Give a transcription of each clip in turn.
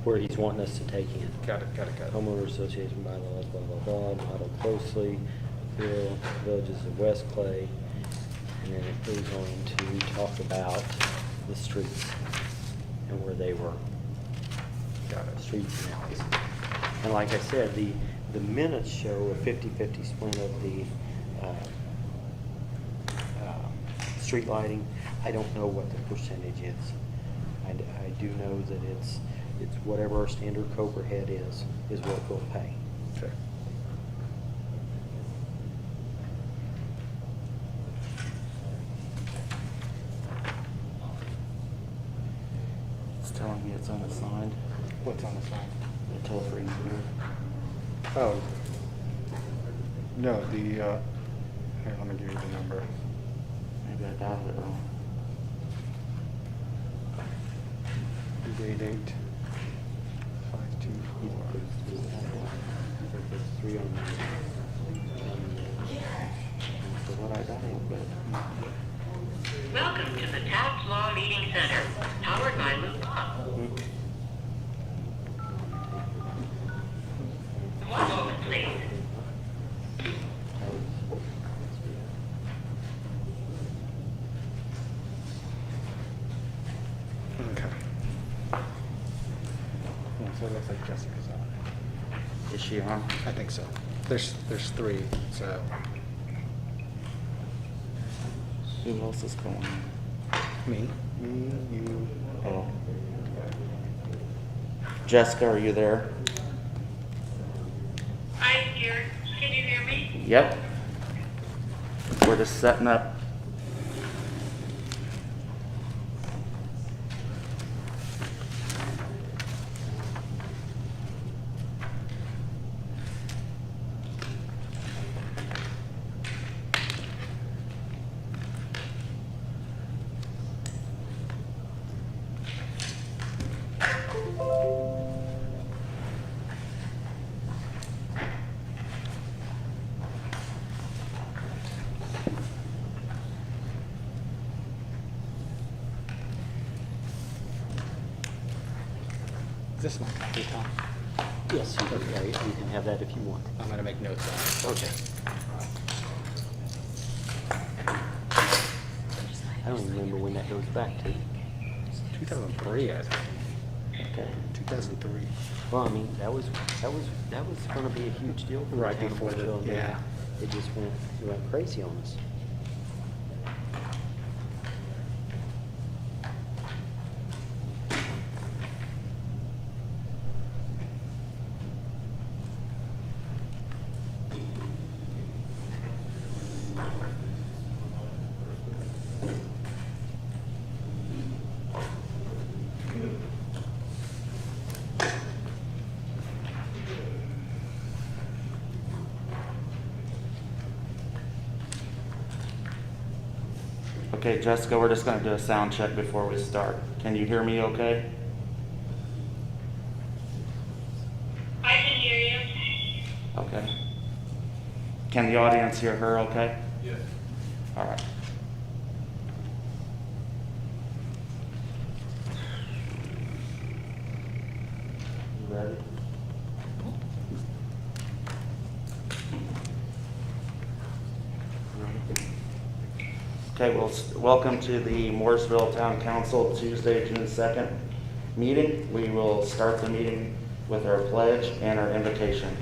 where he's wanting us to take in. Got it. Homeowner Association bylaws, blah, blah, blah, model closely, villages of West Clay, and then it goes on to talk about the streets and where they were, Got it. streets and alleys. And like I said, the minutes show a 50-50 split of the street lighting. I don't know what the percentage is. I do know that it's whatever our standard Cobra head is what we'll pay. Okay. It's telling me it's unassigned. What's on the sign? The toll-free number. Oh. No, here, let me give you the number. Maybe I dialed it wrong. 888 524. There's 3 on there. For what I dialed, but Welcome to the Taft Law Meeting Center, powered by Loop Law. One moment, please. Okay. Yeah, so it looks like Jessica's on. is she on? I think so. There's 3, so. Who else is going? Me, you. Oh. Jessica, are you there? I'm here. Can you hear me? Yep. We're just setting up. Is this my copy, Tom? Yes, you can have that if you want. I'm gonna make notes on it. Okay. I don't even remember when that goes back to. 2003, I think. Okay. 2003. Well, I mean, that was going to be a huge deal for the Right town of before the- Mooresville, and then yeah. It just went crazy on us. Okay, Jessica, we're just gonna do a sound check before we start. Can you hear me okay? I can hear you. Okay. Can the audience hear her okay? Yes. All right. You ready? Okay, well, welcome to the Mooresville Town Council Tuesday, June 2nd meeting. We will start the meeting with our pledge and our invocation.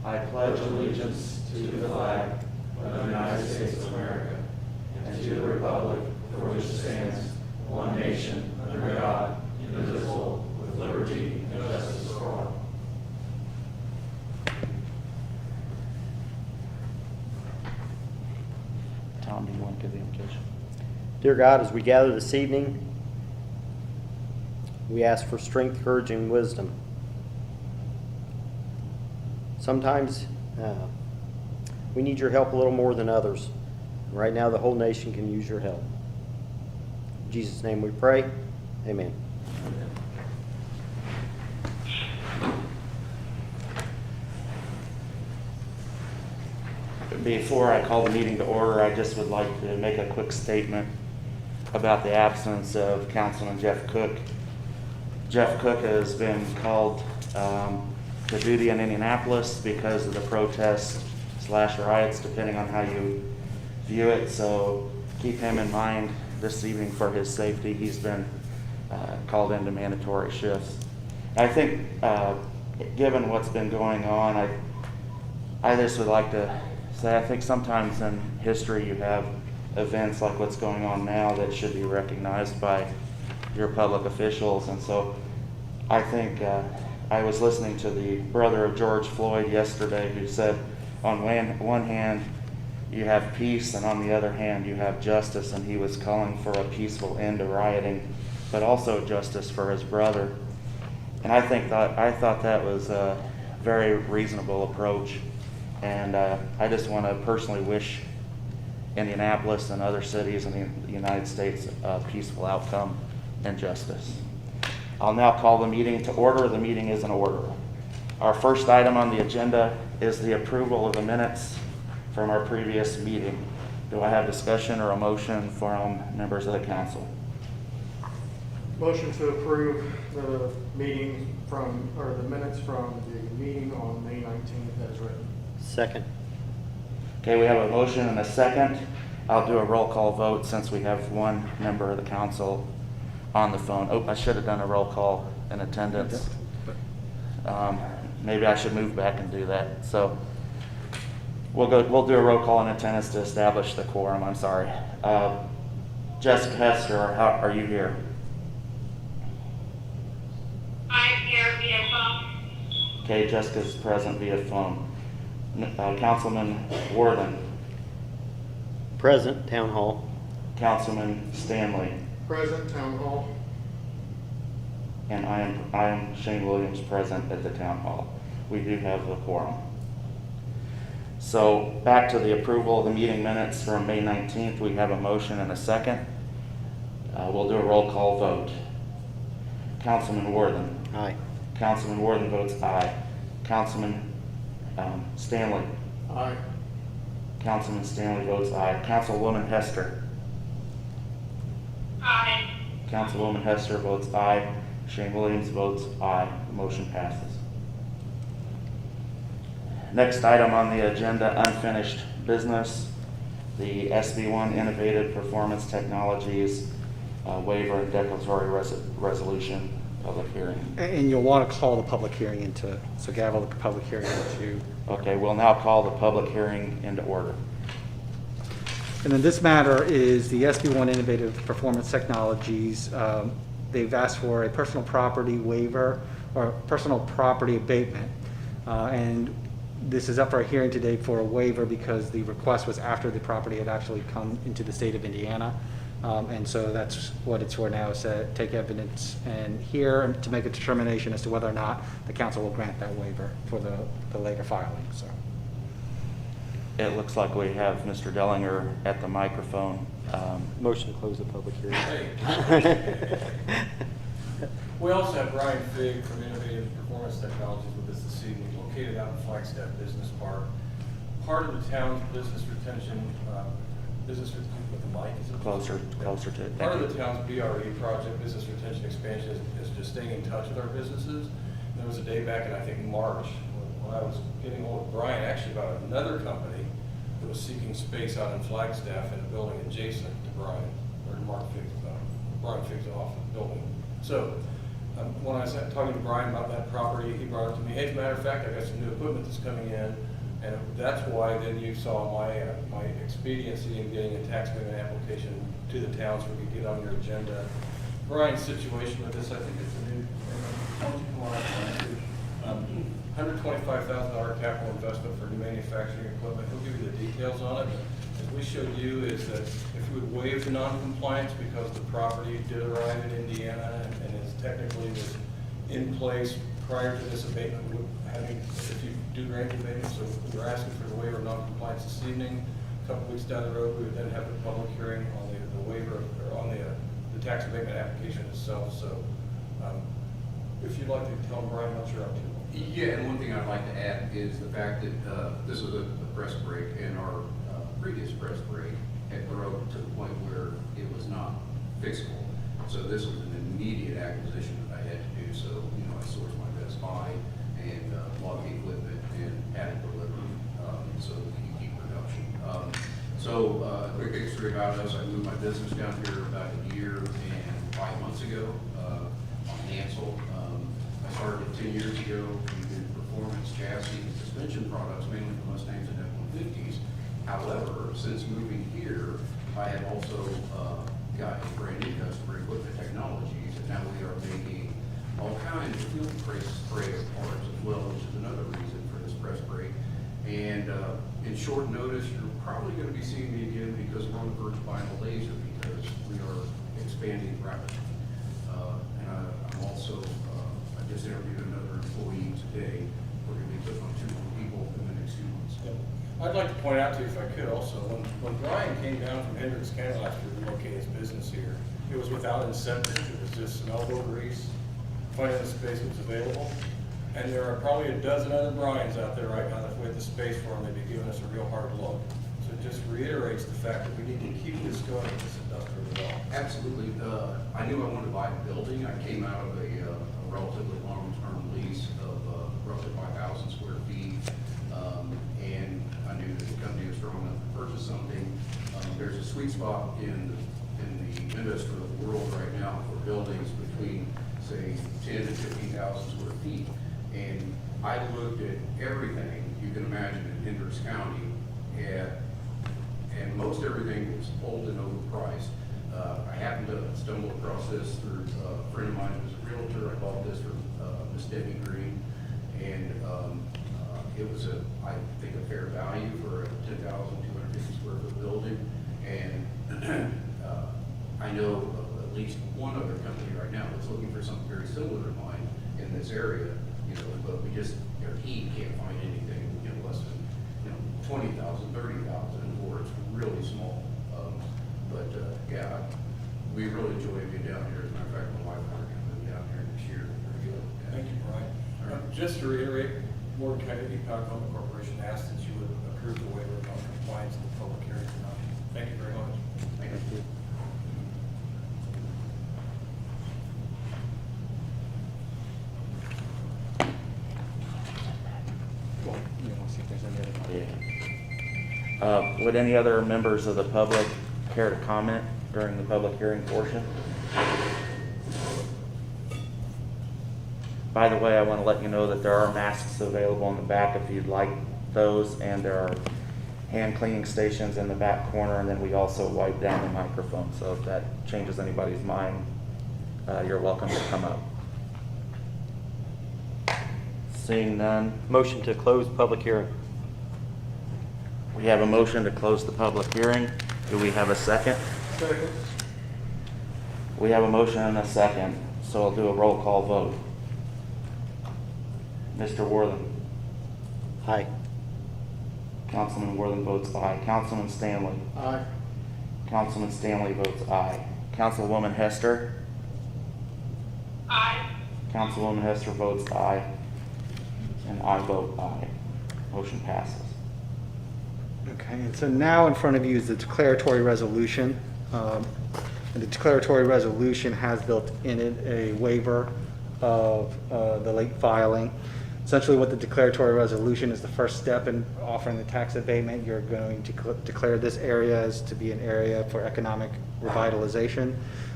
I pledge allegiance to the flag of the United States of America and to the republic for which it stands, one nation, under God, indivisible, with liberty and justice for all. Tom, do you want to give the invocation? Dear God, as we gather this evening, we ask for strength, courage, and wisdom. Sometimes we need your help a little more than others. Right now, the whole nation can use your help. In Jesus' name we pray. Amen. Before I call the meeting to order, I just would like to make a quick statement. about the absence of Councilman Jeff Cook. Jeff Cook has been called to duty in Indianapolis because of the protests/riots, depending on how you view it. So keep him in mind this evening for his safety. He's been called into mandatory shifts. I think, given what's been going on, I just would like to say, I think sometimes in history you have events like what's going on now that should be recognized by your public officials. And so I think I was listening to the brother of George Floyd yesterday, who said on one hand you have peace and on the other hand you have justice, and he was calling for a peaceful end to rioting, but also justice for his brother. And I thought that was a very reasonable approach. And I just want to personally wish Indianapolis and other cities in the United States a peaceful outcome and justice. I'll now call the meeting to order. The meeting is in order. Our first item on the agenda is the approval of the minutes from our previous meeting. Do I have discussion or a motion from members of the council? Motion to approve the the minutes from the meeting on May 19th as written. Second. Okay, we have a motion and a second. I'll do a roll call vote since we have one member of the council on the phone. Oh, I should have done a roll call in attendance. Maybe I should move back and do that. So we'll do a roll call in attendance to establish the quorum. I'm sorry. Jessica Hester, are you here? I'm here via phone. Okay, Jessica's present via phone. Councilman Worthen, Present, Town Hall. Councilman Stanley, Present, Town Hall. and I am Shane Williams, present at the Town Hall. We do have a quorum. So back to the approval of the meeting minutes from May 19th. We have a motion and a second. We'll do a roll call vote. Councilman Worthen. Aye. Councilman Worthen votes aye. Councilman Stanley. Aye. Councilman Stanley votes aye. Councilwoman Hester. Aye. Councilwoman Hester votes aye. Shane Williams votes aye. The motion passes. Next item on the agenda, unfinished business. The SB1 Innovative Performance Technologies waiver and declaratory resolution public hearing. And you'll want to call the public hearing into, so gavel the public hearing into. Okay, we'll now call the public hearing into order. And then this matter is the SB1 Innovative Performance Technologies. They've asked for a personal property waiver or personal property abatement. And this is up for a hearing today for a waiver because the request was after the property had actually come into the state of Indiana. And so that's what it's for now, is to take evidence and hear to make a determination as to whether or not the council will grant that waiver for the later filing. So. It looks like we have Mr. Dellinger at the microphone. Motion to close the public hearing. We also have Brian Figg from Innovative Performance Technologies with us this evening, located out in Flagstaff Business Park. Part of the town's business retention, with the mic, is it? Closer to it. Part Thank of you. the town's BRE project, business retention expansion, is just staying in touch with our businesses. There was a day back in, I think, March, when I was getting hold of Brian, actually about another company that was seeking space out in Flagstaff in a building adjacent to Brian, or Brian Figg's office building. So when I was talking to Brian about that property, he brought it to me, hey, as a matter of fact, I got some new equipment that's coming in. And that's why then you saw my expediency in getting a tax payment application to the town so we could get on your agenda. Brian's situation with this, I think it's a new, $125,000 capital investment for new manufacturing equipment. He'll give you the details on it. As we showed you is that if you would waive the non-compliance because the property did arrive in Indiana and is technically was in place prior to this abatement, if you do grant the abatement, so we're asking for the waiver of non-compliance this evening. A couple weeks down the road, we would then have the public hearing on the waiver, or on the tax abatement application itself. So if you'd like to tell Brian what you're up to. Yeah, and one thing I'd like to add is the fact that this was a press break, and our previous press break had grown to the point where it was not fixable. So this was an immediate acquisition that I had to do. So, I sourced my Best Buy and bought the equipment and had it delivered so that we could keep production. Quick history about us. I moved my business down here about a year and 5 months ago on Hansel. I started 10 years ago. We did performance chassis and suspension products, mainly for Mustangs and F-150s. However, since moving here, I have also got a brand new customer, Equipment Technologies, and now we are making all kinds of field spray parts as well, which is another reason for this press break. And in short notice, you're probably going to be seeing me again because we're on the verge of buying a laser because we are expanding rapidly. And I'm also, I just interviewed another employee today. We're going to be putting on 2 more people in the next 2 months. I'd like to point out to you, if I could also, when Brian came down from Hendricks County last year to locate his business here, it was without incentives, it was just some elbow grease, finding the space that was available. And there are probably a dozen other Brians out there right now that if we had the space for them, they'd be giving us a real hard look. So it just reiterates the fact that we need to keep this going with this industrial development. Absolutely. I knew I wanted to buy a building. I came out of a relatively long-term lease of roughly 5,000 square feet. And I knew that the company was strong enough to purchase something. There's a sweet spot in the industrial world right now for buildings between, say, 10 to 15,000 square feet. And I looked at everything you can imagine in Hendricks County, and most everything was old and overpriced. I happened to stumble across this through a friend of mine who's a realtor. I bought this from Miss Debbie Green, and it was I think a fair value for a 10,250 square foot building. And I know of at least one other company right now that's looking for something very similar to mine in this area. But we just he can't find anything less than 20,000, 30,000, or it's really small. Yeah, we really enjoy being down here. As a matter of fact, my wife and I are going to move down here next year. Very good. Thank you, Brian. Just to reiterate, Morgan County Economic Development Corporation asked that you would approve the waiver of non-compliance in the public hearing tonight. Thank you very much. Thank you. Well, you want to see if there's any other. Yeah. Would any other members of the public care to comment during the public hearing portion? By the way, I want to let you know that there are masks available in the back if you'd like those, and there are hand cleaning stations in the back corner, and then we also wipe down the microphone. So if that changes anybody's mind, you're welcome to come up. Seeing none, Motion to close public hearing. we have a motion to close the public hearing. Do we have a second? Second. We have a motion and a second, so I'll do a roll call vote. Mr. Worthing. Aye. Councilman Worthing votes aye. Councilman Stanley. Aye. Councilman Stanley votes aye. Councilwoman Hester. Aye. Councilwoman Hester votes aye. And I vote aye. Motion passes. Okay, and so now in front of you is the declaratory resolution. And the declaratory resolution has built in it a waiver of the late filing. Essentially what the declaratory resolution is, the first step in offering the tax abatement. You're going to declare this area as to be an area for economic revitalization.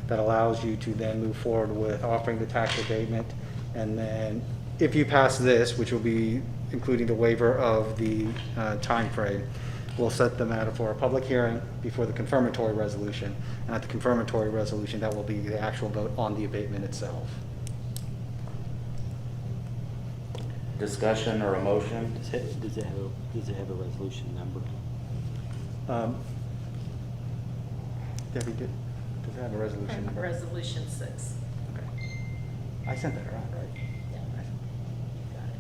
That allows you to then move forward with offering the tax abatement. And then if you pass this, which will be including the waiver of the time frame, we'll set the matter for a public hearing before the confirmatory resolution. And at the confirmatory resolution, that will be the actual vote on the abatement itself. Discussion or a motion? Does it have a resolution number? Debbie, does it have a resolution number? Resolution 6. Okay. I sent that around, right? Yeah. Got it.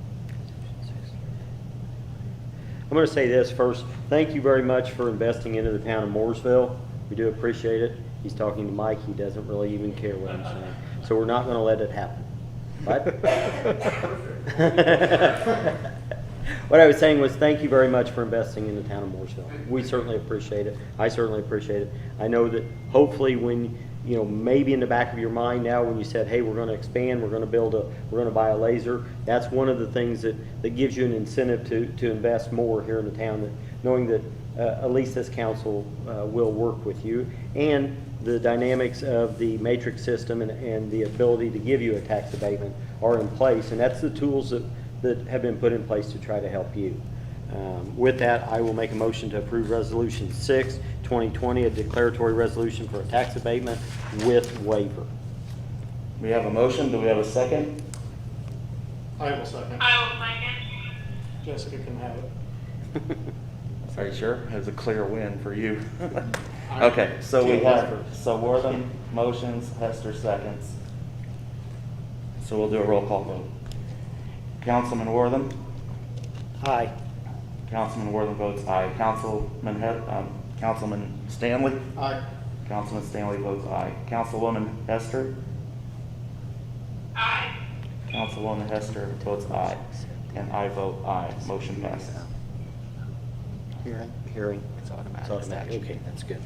I'm going to say this first. Thank you very much for investing into the town of Mooresville. We do appreciate it. He's talking to Mike. He doesn't really even care what I'm saying. So we're not going to let it happen. Right? What I was saying was thank you very much for investing in the town of Mooresville. We certainly appreciate it. I certainly appreciate it. I know that hopefully when you know, maybe in the back of your mind now when you said, hey, we're going to expand, we're going to buy a laser, that's one of the things that gives you an incentive to invest more here in the town, that knowing that at least this council will work with you, and the dynamics of the matrix system and the ability to give you a tax abatement are in place, and that's the tools that have been put in place to try to help you. With that, I will make a motion to approve Resolution 6, 2020, a declaratory resolution for a tax abatement with waiver. We have a motion. Do we have a second? I will second. I will second. Jessica can have it. Are you sure? It was a clear win for you. Okay, so we have, so Wortham motions, Hester seconds. So we'll do a roll call vote. Councilman Wortham? Aye. Councilman Wortham votes aye. Councilman Stanley? Aye. Councilman Stanley votes aye. Councilwoman Hester? Aye. Councilwoman Hester votes aye. And I vote aye. Motion passes. Hearing. It's automatic. It's automatic. Okay, that's good.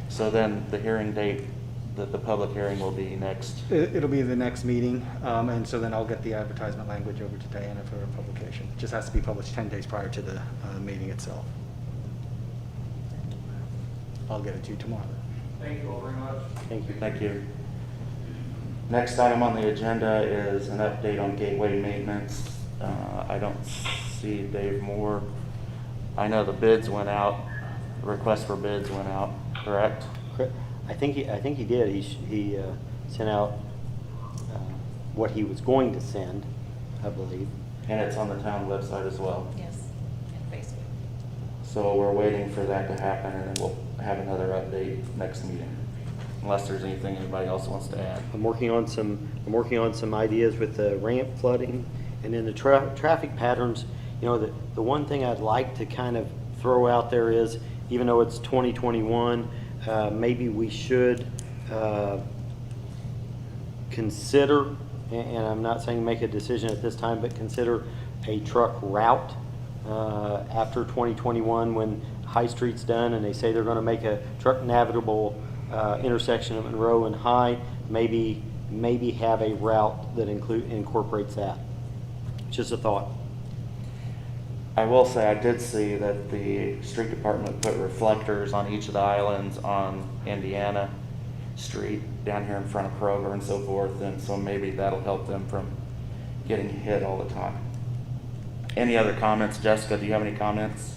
So then the hearing date, the public hearing will be next. It'll be the next meeting, and so then I'll get the advertisement language over to Diana for publication. It just has to be published 10 days prior to the meeting itself. I'll get it to you tomorrow. Thank you all very much. Thank you. Thank you. Next item on the agenda is an update on gateway maintenance. I don't see Dave Moore. I know the bids went out, the request for bids went out, correct? I think he did. He sent out what he was going to send, I believe. And it's on the town website as well. Yes, and Facebook. So we're waiting for that to happen, and then we'll have another update next meeting, unless there's anything anybody else wants to add. I'm working on some ideas with the ramp flooding, and then the traffic patterns. You know, the one thing I'd like to kind of throw out there is, even though it's 2021, maybe we should consider, and I'm not saying make a decision at this time, but consider a truck route after 2021 when High Street's done and they say they're going to make a truck navigable intersection of Monroe and High. Maybe have a route that incorporates that. Just a thought. I will say I did see that the street department put reflectors on each of the islands on Indiana Street down here in front of Kroger and so forth, and so maybe that'll help them from getting hit all the time. Any other comments? Jessica, do you have any comments?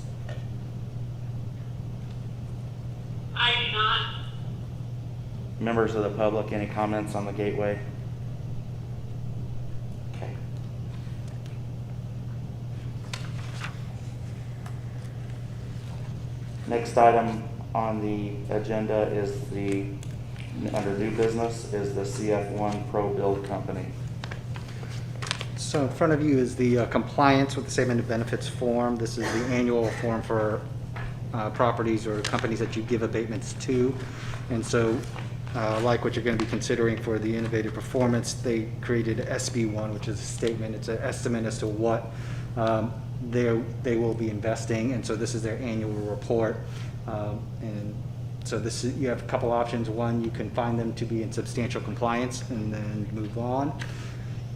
I do not. Members of the public, any comments on the gateway? Okay. Next item on the agenda is under new business, is the CF1 Pro Build Company. So in front of you is the compliance with the statement of benefits form. This is the annual form for properties or companies that you give abatements to. And so like what you're going to be considering for the innovative performance, they created SB1, which is a statement. It's an estimate as to what they will be investing, and so this is their annual report. And so you have a couple options. One, you can find them to be in substantial compliance and then move on.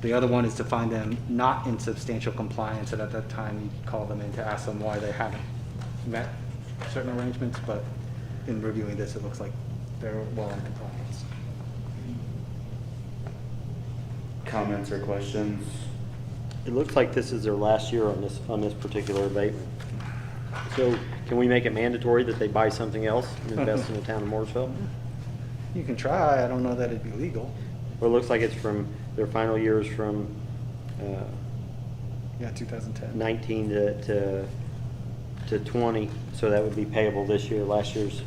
The other one is to find them not in substantial compliance, and at that time you call them in to ask them why they haven't met certain arrangements, but in reviewing this, it looks like they're well in compliance. Comments or questions? It looks like this is their last year on this particular abatement. So can we make it mandatory that they buy something else and invest in the town of Mooresville? You can try. I don't know that it'd be legal. Well, it looks like it's from their final years from Yeah, 2010. 19 to 20, so that would be payable this year. Last year's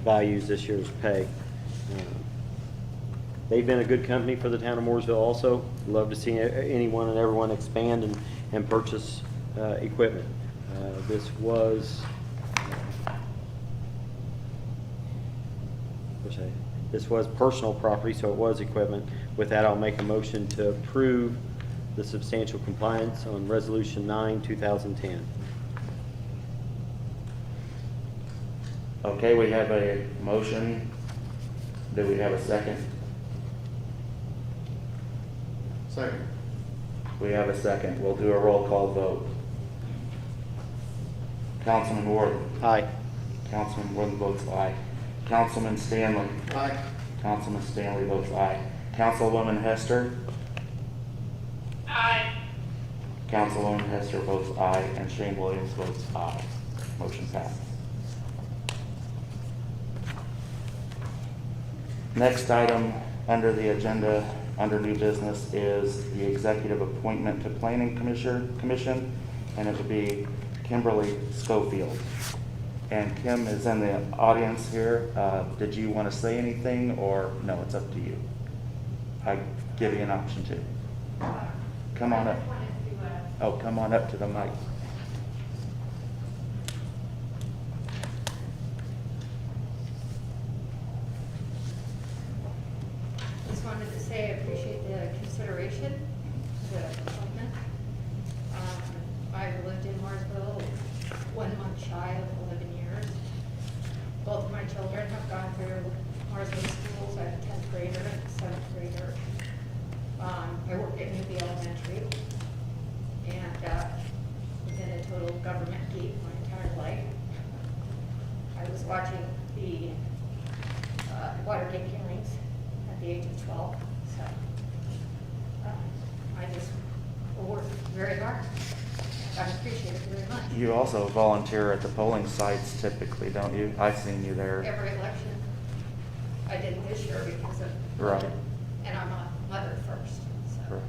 values, this year's pay. They've been a good company for the town of Mooresville also. Love to see anyone and everyone expand and purchase equipment. This was personal property, so it was equipment. With that, I'll make a motion to approve the substantial compliance on Resolution 9, 2010. Okay, we have a motion Do we have a second? Second. We have a second. We'll do a roll call vote. Councilman Ward. Aye. Councilman Wooden votes aye. Councilman Stanley. Aye. Councilman Stanley votes aye. Councilwoman Hester. Aye. Councilwoman Hester votes aye, and Shane Williams votes aye. Motion passes. Next item under the agenda, under new business, is the executive appointment to Planning Commission, and it would be Kimberly Schofield. And Kim is in the audience here. Did you want to say anything, or no, it's up to you? I give you an option to. Come on up. Oh, come on up to the mic. Just wanted to say I appreciate the consideration of the appointment. I've lived in Mooresville 1 month shy of 11 years. Both of my children have gone through Mooresville schools. I have a 10th grader and a 7th grader. I worked at Newby Elementary and been a total government geek my entire life. I was watching the Watergate hearings at the age of 12, so I just worked very hard. I appreciate it very much. You also volunteer at the polling sites typically, don't you? I've seen you there. Every election, I did this year because of Right. and I'm a mother first. So. Right.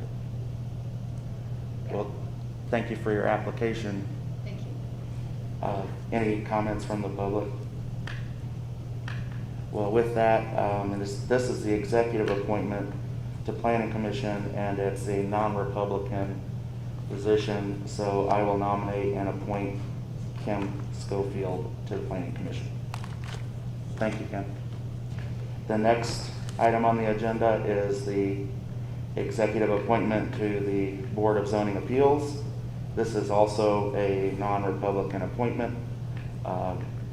Yeah. Well, thank you for your application. Thank you. Any comments from the public? Well, with that, and this is the executive appointment to Planning Commission, and it's a non-Republican position, so I will nominate and appoint Kim Schofield to the Planning Commission. Thank you, Kim. The next item on the agenda is the executive appointment to the Board of Zoning Appeals. This is also a non-Republican appointment,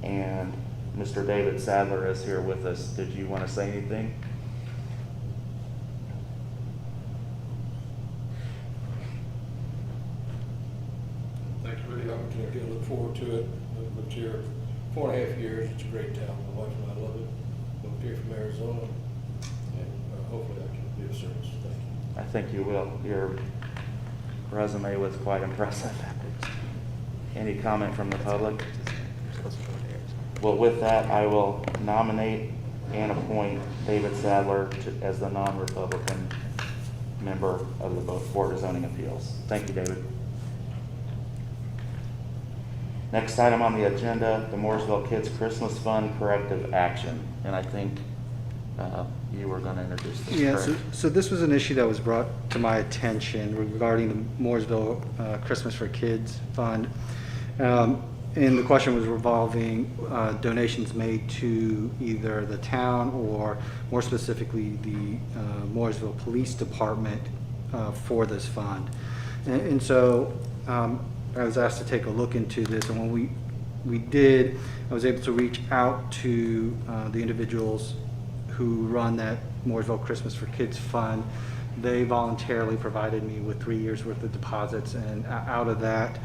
and Mr. David Sadler is here with us. Did you want to say anything? Thank you for the opportunity. I look forward to it. I've lived here 4.5 years. It's a great town. My wife and I love it. Moved here from Arizona, and hopefully I can be of service. Thank you. I think you will. Your resume was quite impressive. Any comment from the public? Well, with that, I will nominate and appoint David Sadler as the non-Republican member of the Board of Zoning Appeals. Thank you, David. Next item on the agenda, the Mooresville Kids Christmas Fund corrective action. And I think you were going to introduce this. Yeah, correct? so this was an issue that was brought to my attention regarding the Mooresville Christmas for Kids Fund. And the question was revolving donations made to either the town or more specifically the Mooresville Police Department for this fund. And so I was asked to take a look into this, and when we did, I was able to reach out to the individuals who run that Mooresville Christmas for Kids Fund. They voluntarily provided me with 3 years worth of deposits, and out of that,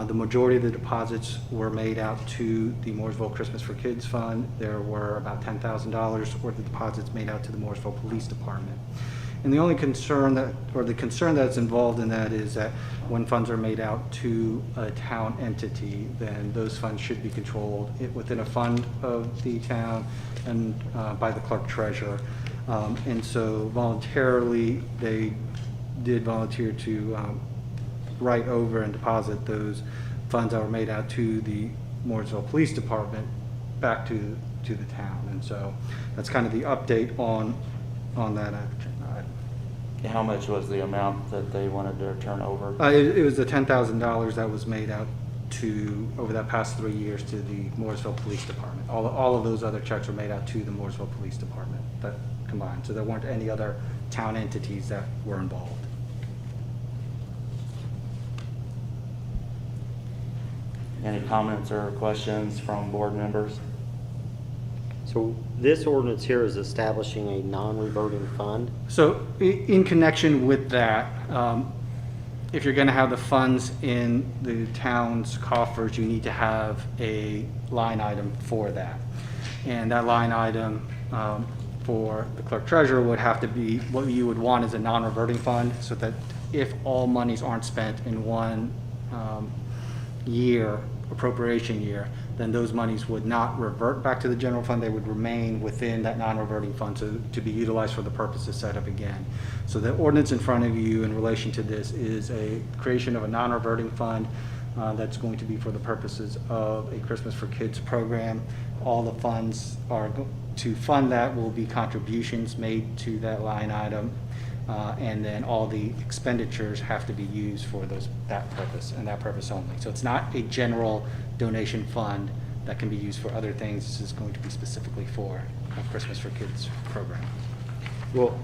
the majority of the deposits were made out to the Mooresville Christmas for Kids Fund. There were about $10,000 worth of deposits made out to the Mooresville Police Department. And the only concern that's involved in that is that when funds are made out to a town entity, then those funds should be controlled within a fund of the town and by the clerk treasurer. And so voluntarily, they did volunteer to write over and deposit those funds that were made out to the Mooresville Police Department back to the town. And so that's kind of the update on that action. How much was the amount that they wanted to turn over? It was the $10,000 that was made out to, over that past 3 years, to the Mooresville Police Department. All of those other checks were made out to the Mooresville Police Department, that combined. So there weren't any other town entities that were involved. Any comments or questions from board members? Is So this ordinance here is establishing a non-reverting fund. So in connection with that, if you're going to have the funds in the town's coffers, you need to have a line item for that. And that line item for the clerk treasurer would have to be, what you would want is a non-reverting fund, so that if all monies aren't spent in one year, appropriation year, then those monies would not revert back to the general fund. They would remain within that non-reverting fund to be utilized for the purposes set up again. So the ordinance in front of you in relation to this is a creation of a non-reverting fund that's going to be for the purposes of a Christmas for Kids program. All the funds to fund that will be contributions made to that line item. And then all the expenditures have to be used for that purpose and that purpose only. So it's not a general donation fund that can be used for other things. This is going to be specifically for a Christmas for Kids program. Well,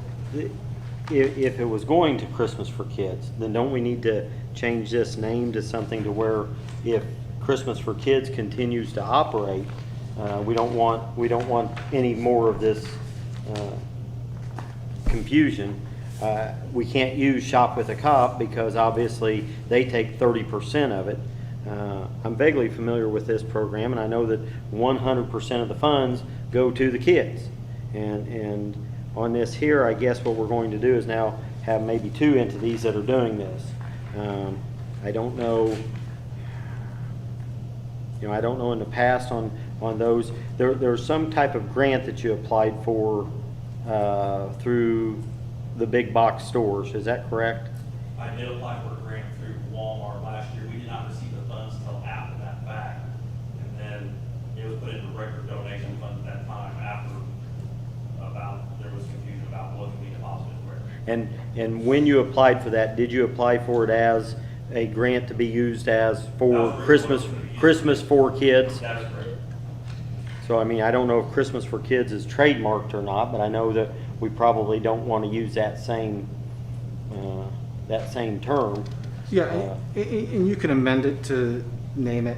if it was going to Christmas for Kids, then don't we need to change this name to something to where if Christmas for Kids continues to operate, we don't want any more of this confusion. We can't use Shop with a Cop because obviously they take 30% of it. I'm vaguely familiar with this program, and I know that 100% of the funds go to the kids. And on this here, I guess what we're going to do is now have maybe 2 entities that are doing this. I don't know. I don't know in the past on those. There's some type of grant that you applied for through the big box stores. Is that correct? I did apply for a grant through Walmart last year. We did not receive the funds until after that fact. And then it was put into a regular donation fund at that time after there was confusion about what could be deposited where. And when you applied for that, did you apply for it as a grant to be used as for Christmas for Kids? That is correct. So I mean, I don't know if Christmas for Kids is trademarked or not, but I know that we probably don't want to use that same term. Yeah, and you can amend it to name it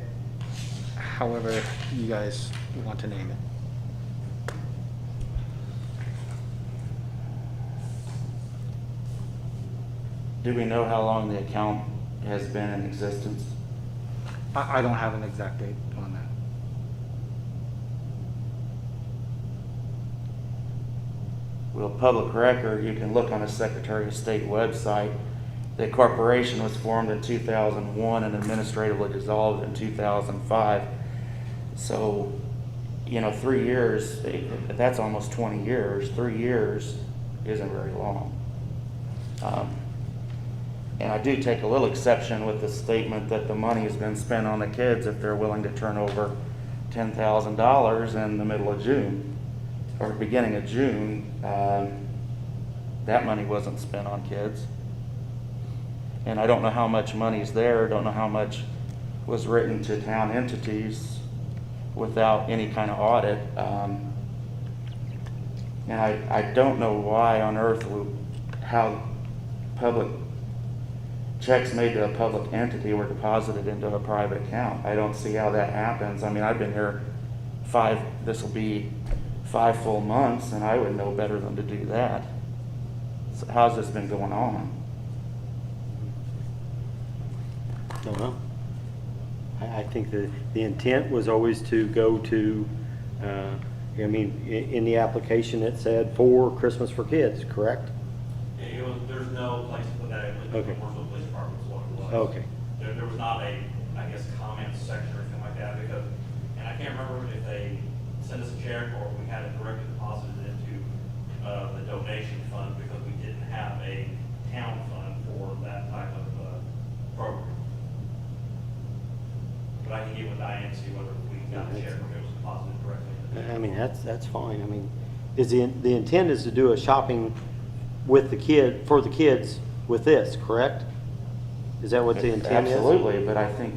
however you guys want to name it. Do we know how long the account has been in existence? I don't have an exact date on that. Well, public record, you can look on the Secretary of State website. The corporation was formed in 2001 and administratively dissolved in 2005. So, 3 years, that's almost 20 years. 3 years isn't very long. And I do take a little exception with the statement that the money has been spent on the kids if they're willing to turn over $10,000 in the middle of June or beginning of June. That money wasn't spent on kids. And I don't know how much money's there, don't know how much was written to town entities without any kind of audit. And I don't know why on earth how public checks made to a public entity were deposited into a private account. I don't see how that happens. I mean, I've been here this will be 5 full months, and I would know better than to do that. So how's this been going on? Don't know. I think the intent was always to go to, in the application it said for Christmas for Kids, correct? There's no place to put that in. Okay. The Mooresville Police Department is what it was. Okay. There was not a, comments section or anything like that because, and I can't remember if they sent us a check or if we had it directly deposited into the donation fund because we didn't have a town fund for that type of program. But I can get with Diane and see whether we got a check or if it was deposited directly. I mean, that's fine. I mean, the intent is to do a shopping with for the kids with this, correct? Is that what the intent is? Absolutely, but I think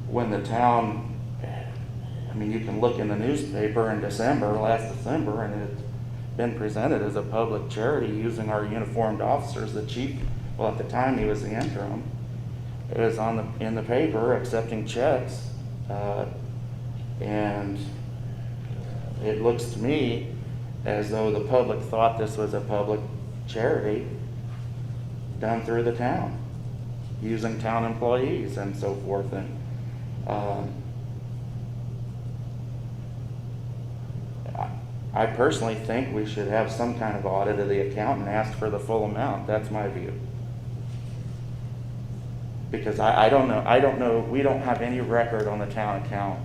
when the town, you can look in the newspaper in last December, and it's been presented as a public charity using our uniformed officers. The chief, well, at the time he was the interim, it was in the paper accepting checks, and it looks to me as though the public thought this was a public charity done through the town, using town employees and so forth. And I personally think we should have some kind of audit of the account and ask for the full amount. That's my view. Because I don't know, we don't have any record on the town account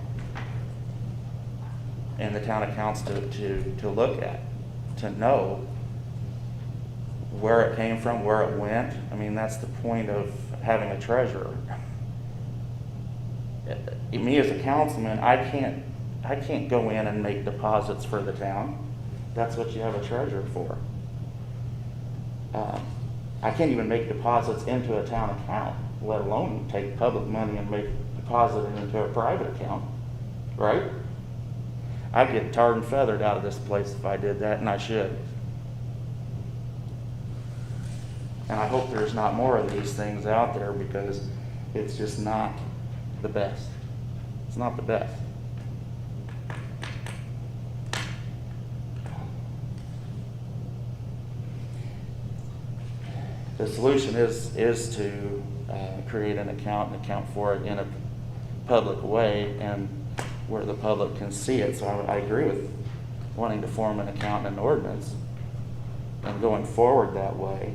and the town accounts to look at, to know where it came from, where it went. I mean, that's the point of having a treasurer. Me as a councilman, I can't go in and make deposits for the town. That's what you have a treasurer for. I can't even make deposits into a town account, let alone take public money and make deposit it into a private account, right? I'd get tarred and feathered out of this place if I did that, and I should. And I hope there's not more of these things out there, because it's just not the best. It's not the best. The solution is to create an account and account for it in a public way and where the public can see it. So I agree with wanting to form an account and an ordinance and going forward that way.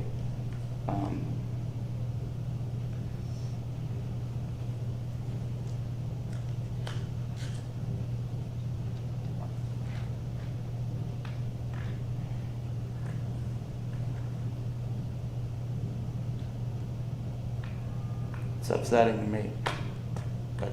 It's upsetting to me, but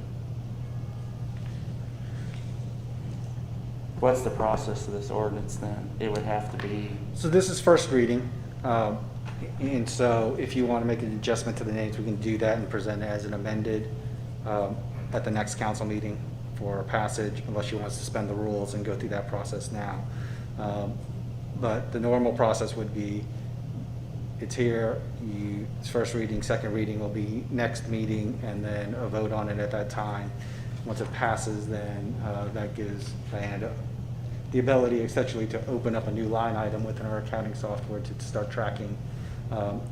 what's the process of this ordinance then? It would have to be, So this is first reading, and so if you want to make an adjustment to the names, we can do that and present it as an amended at the next council meeting for passage, unless you want to suspend the rules and go through that process now. But the normal process would be, it's here, it's first reading, second reading will be next meeting, and then a vote on it at that time. Once it passes, then that gives Diana the ability essentially to open up a new line item within our accounting software to start tracking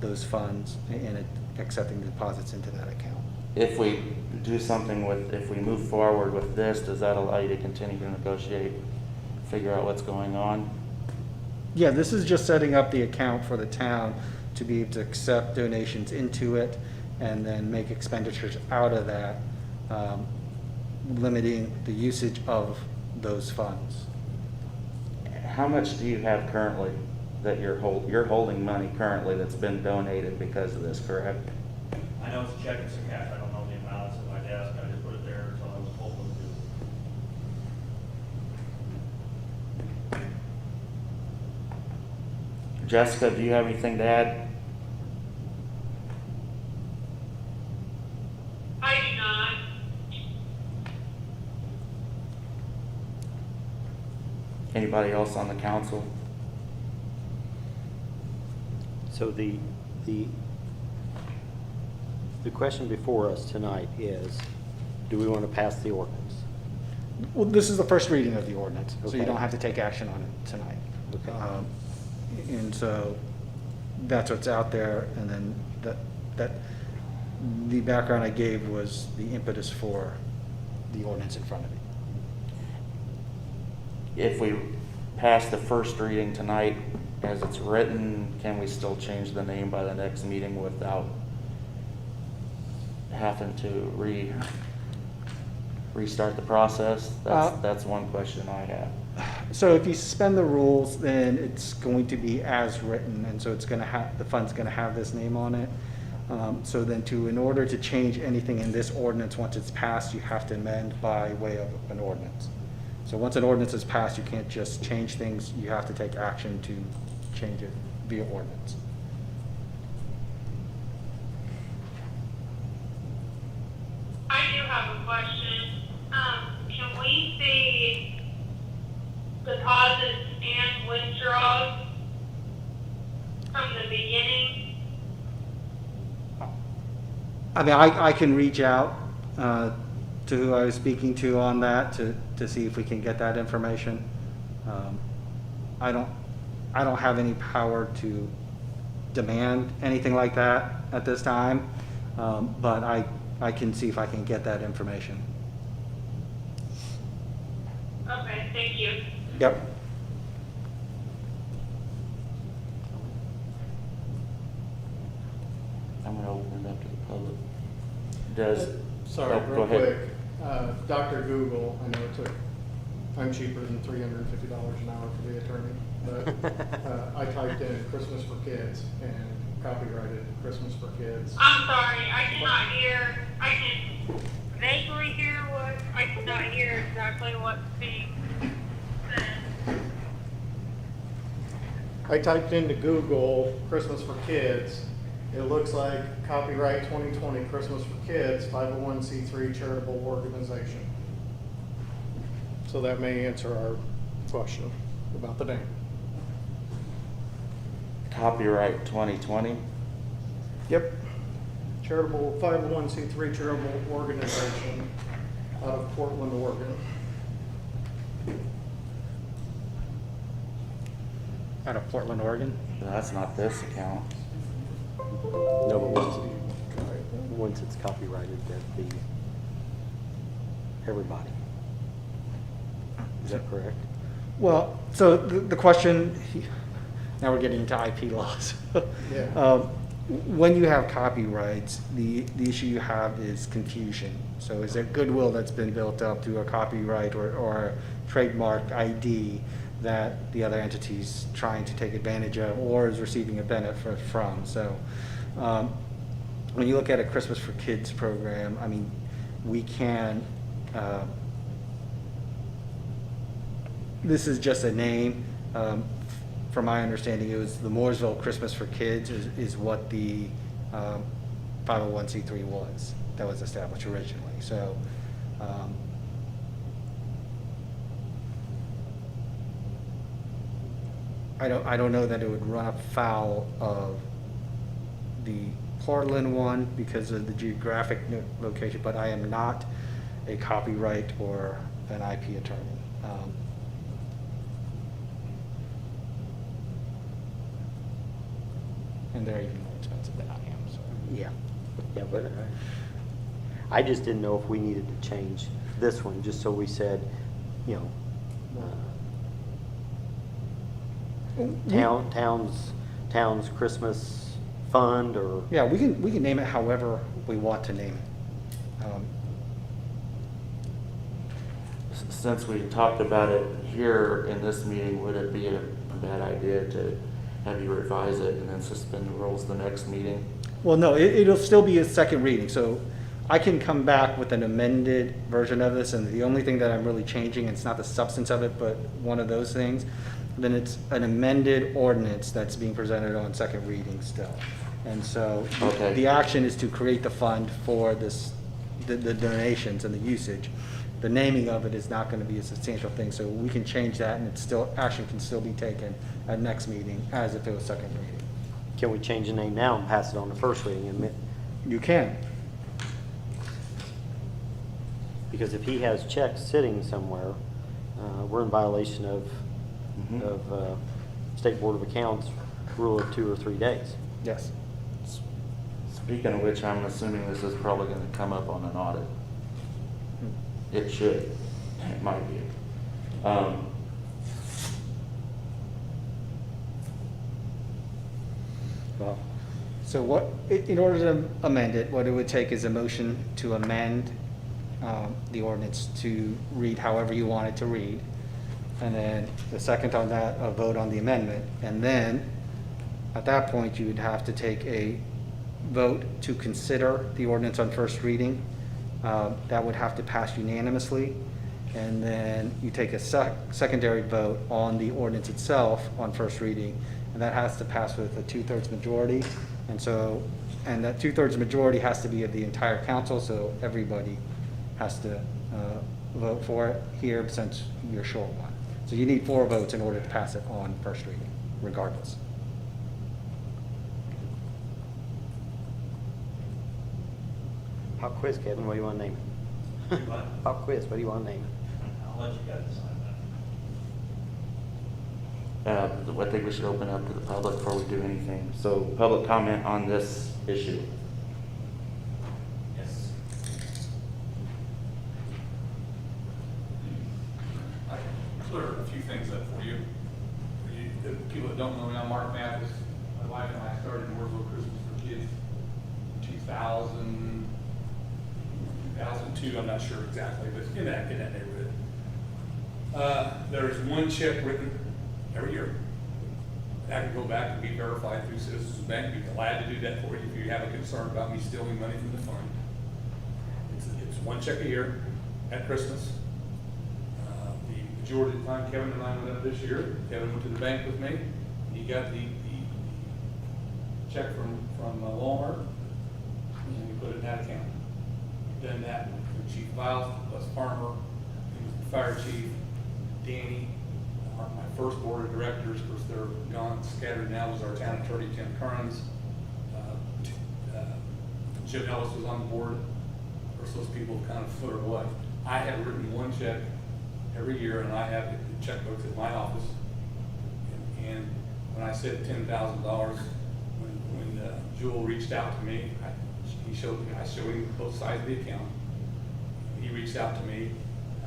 those funds and accepting deposits into that account. if we do something with, if we move forward with this, does that allow you to continue to negotiate, figure out what's going on? Yeah, this is just setting up the account for the town to be able to accept donations into it and then make expenditures out of that, limiting the usage of those funds. How much do you have currently that you're holding money currently that's been donated because of this, correct? I know it's a check and some cash, I don't know the amount, it's in my desk, I just put it there until I was told what to do. Jessica, do you have anything to add? I do not. Anybody else on the council? So the question before us tonight is, do we want to pass the ordinance? Well, this is the first reading of the ordinance, so you Okay. don't have to take action on it tonight. Okay. And so that's what's out there, and then that the background I gave was the impetus for the ordinance in front of you. If we pass the first reading tonight as it's written, can we still change the name by the next meeting without having to restart the process? That's one question I have. So if you suspend the rules, then it's going to be as written, and so it's going to have, the fund's going to have this name on it. So then in order to change anything in this ordinance, once it's passed, you have to amend by way of an ordinance. So once an ordinance is passed, you can't just change things, you have to take action to change it via ordinance. I do have a question. Can we see deposits and withdrawals from the beginning? I mean, I can reach out to who I was speaking to on that to see if we can get that information. I don't have any power to demand anything like that at this time, but I can see if I can get that information. Okay, thank you. Yep. I'm gonna open it up to the public. Does, Sorry, oh, real go ahead. quick. Dr. Google, I know it took, I'm cheaper than $350 an hour for the attorney, but I typed in Christmas for Kids and copyrighted Christmas for Kids. I'm sorry, I cannot hear, I can vaguely hear what, I cannot hear exactly what's being said. I typed into Google Christmas for Kids. It looks like copyright 2020 Christmas for Kids, 501c3 charitable organization. So that may answer our question about the name. Copyright 2020. Yep. Charitable, 501c3 charitable organization out of Portland, Oregon. Out of Portland, Oregon. That's not this account. No, but once it's copyrighted, that'd be everybody. Is that correct? Well, so the question, now we're getting into IP laws. Yeah. When you have copyrights, the issue you have is confusion. So is there goodwill that's been built up through a copyright or a trademark ID that the other entity's trying to take advantage of or is receiving a benefit from? So when you look at a Christmas for Kids program, I mean, we can, this is just a name. From my understanding, it was the Mooresville Christmas for Kids is what the 501c3 was that was established originally. So I don't know that it would run afoul of the Portland one because of the geographic location, but I am not a copyright or an IP attorney. And they're even more expensive than I am, so. Yeah, yeah, but I just didn't know if we needed to change this one, just so we said, you know, town's Christmas fund, or. Yeah, we can name it however we want to name it. Since we talked about it here in this meeting, would it be a bad idea to have you revise it and then suspend the rules the next meeting? Well, no, it'll still be a second reading, so I can come back with an amended version of this, and the only thing that I'm really changing, it's not the substance of it, but one of those things, then it's an amended ordinance that's being presented on second reading still. And so Okay. the action is to create the fund for this, the donations and the usage. The naming of it is not going to be a substantial thing, so we can change that, and it's still, action can still be taken at next meeting as if it was second reading. Can we change the name now and pass it on to first reading? You can. Because if he has checks sitting somewhere, we're in violation of State Board of Accounts rule of 2 or 3 days. Yes. Speaking of which, I'm assuming this is probably going to come up on an audit. It should. It might be. Well, So what, in order to amend it, what it would take is a motion to amend the ordinance to read however you want it to read. And then the second on that, a vote on the amendment. And then, at that point, you would have to take a vote to consider the ordinance on first reading. That would have to pass unanimously. And then you take a secondary vote on the ordinance itself on first reading. And that has to pass with a 2/3 majority. And so, and that 2/3 majority has to be of the entire council, so everybody has to vote for it here since you're short one. So you need 4 votes in order to pass it on first reading, regardless. pop quiz, Kevin, what do you want to name it? What? Pop quiz, what do you want to name it? I'll let you guys decide I think we should open up to the public before we do anything. So public comment on this issue. Yes. I can clear a few things up for you. The people that don't know me, I'm Mark Mathis. My wife and I started Mooresville Christmas for Kids in 2002, I'm not sure exactly, but in that neighborhood. There's one check written every year. That can go back and be verified through Citizens Bank. Be glad to do that for you if you have a concern about me stealing money from the fund. It's one check a year at Christmas. The majority of the time, Kevin and I went up this year. Kevin went to the bank with me. He got the check from Walmart, and we put it in that account. We've done that with Chief Biles, Wes Farmer, the fire chief, Danny, my first board of directors, of course they're gone, scattered now, was our town attorney, Tim Kearns. Jim Ellis was on the board. Of course, those people kind of fluttered away. I have written one check every year, and I have the checkbooks at my office. And when I said $10,000, when Jewel reached out to me, I showed him both sides of the account. He reached out to me.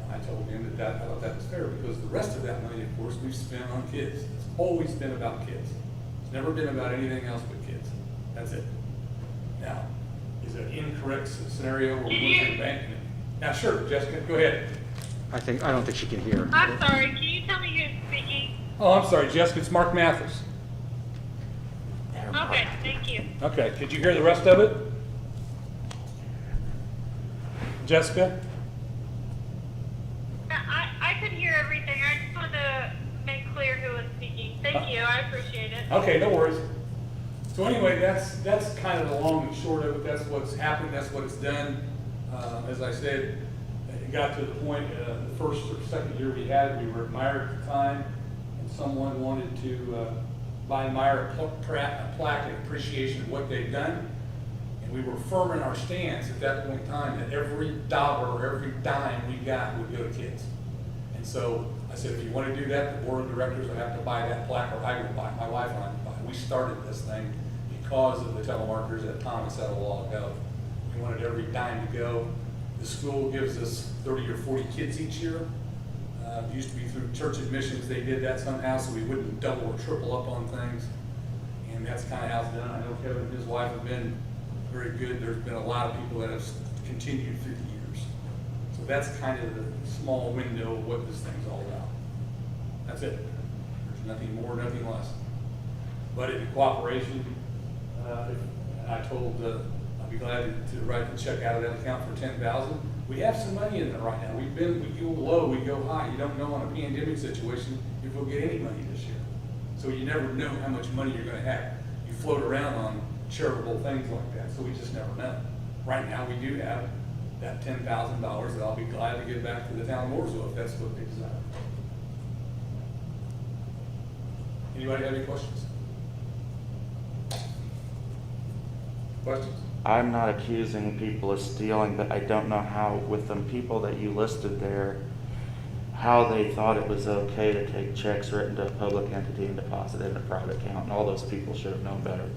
I told him that I thought that was fair, because the rest of that money, of course, we've spent on kids. It's always been about kids. It's never been about anything else but kids. That's it. Now, is it an incorrect scenario where we lose the bank? Now, sure, Jessica, go ahead. I don't think she can hear. I'm sorry, can you tell me who's speaking? Oh, I'm sorry, Jessica, it's Mark Mathis. Okay, thank you. Okay, could you hear the rest of it? Jessica? I could hear everything. I just wanted to make clear who was speaking. Thank you, I appreciate it. Okay, no worries. So anyway, that's kind of the long and short of it. That's what's happened. That's what it's done. As I said, it got to the point, the first or second year we had, we were at Meyer at the time, and someone wanted to buy Meyer a plaque in appreciation of what they've done. And we were firm in our stance at that point in time that every dollar or every dime we got would go to kids. And so I said, if you want to do that, the board of directors will have to buy that plaque, or I will buy it. My wife and I will buy it. We started this thing because of the telemarketers at Thomas had a while ago. We wanted every dime to go. The school gives us 30 or 40 kids each year. It used to be through church admissions. They did that somehow so we wouldn't double or triple up on things. And that's kind of how it's done. I know Kevin and his wife have been very good. There's been a lot of people that have continued through the years. So that's kind of the small window of what this thing's all about. That's it. There's nothing more, nothing less. But in cooperation, I told, I'd be glad to write the check out of that account for $10,000. We have some money in there right now. We go low, we go high. You don't know in a pandemic situation if we'll get any money this year. So you never know how much money you're going to have. You float around on charitable things like that, so we just never know. Right now, we do have that $10,000 that I'll be glad to give back to the town of Mooresville if that's what they desire. Anybody have any questions? Questions? I'm not accusing people of stealing, but I don't know how, with the people that you listed there, how they thought it was okay to take checks written to a public entity and deposit it in a private account, and all those people should have known better.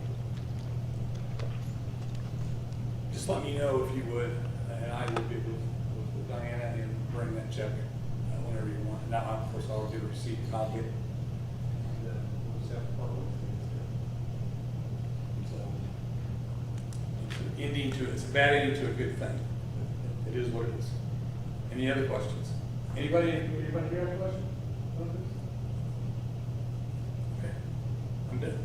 Just let me know if you would, and I will get with Diana and bring that check whenever you want. Now, of course, I'll get a receipt and I'll get it. And we'll just have to follow it. It's a bad ending to a good thing. It is what it is. Any other questions? Anybody here have any questions? Okay, I'm done.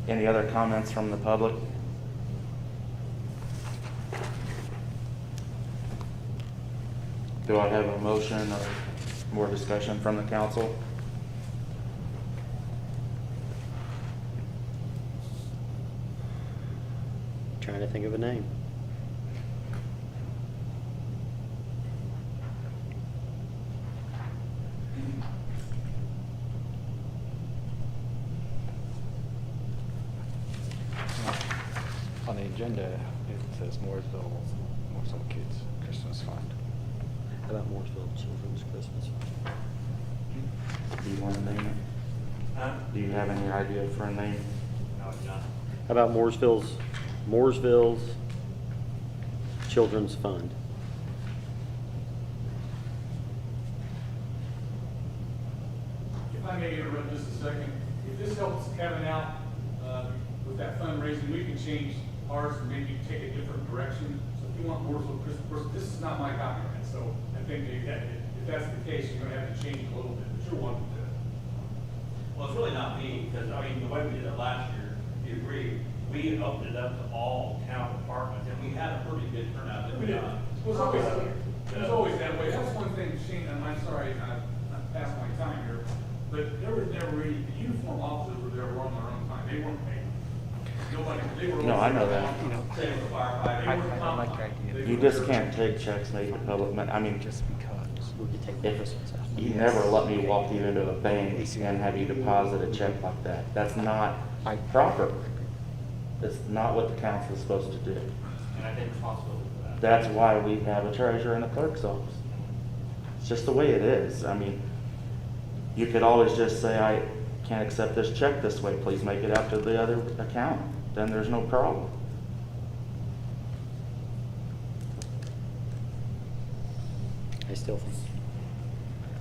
Any other comments from the public? Do I have a motion or more discussion from the council? Trying to think of a name. on the agenda, it says Mooresville Kids Christmas Fund. How about Mooresville Children's Christmas Fund? Do you want to name it? Huh? Do you have any idea for a name? No, it's not. How about Mooresville's Children's Fund? If I may interrupt just a second, if this helps Kevin out with that fundraising, we can change ours and maybe take a different direction. So if you want Mooresville Christmas, this is not my copyright, so I think that if that's the case, you're gonna have to change it a little bit, but you're welcome to. Well, it's really not me, because, I mean, the way we did it last year, if you agree, we opened it up to all town departments, and we had a pretty good turnout, did we not? It was always that way. That's one thing, Shane, and I'm sorry, I'm past my time here, but there was never any, the uniform officers were there on their own time. They weren't paid. Nobody, they were. No, I know that. Same with the firefighter. They were comp- You just can't take checks made to public, I mean, Just because. We could take the if, Christmas out. you never let me walk you into a bank and have you deposit a check like that. That's not proper. It's not what the council is supposed to do. And I take responsibility for that. That's why we have a treasurer in the clerk's office. It's just the way it is. I mean, you could always just say, I can't accept this check this way, please make it out to the other account. Then there's no problem. I still think.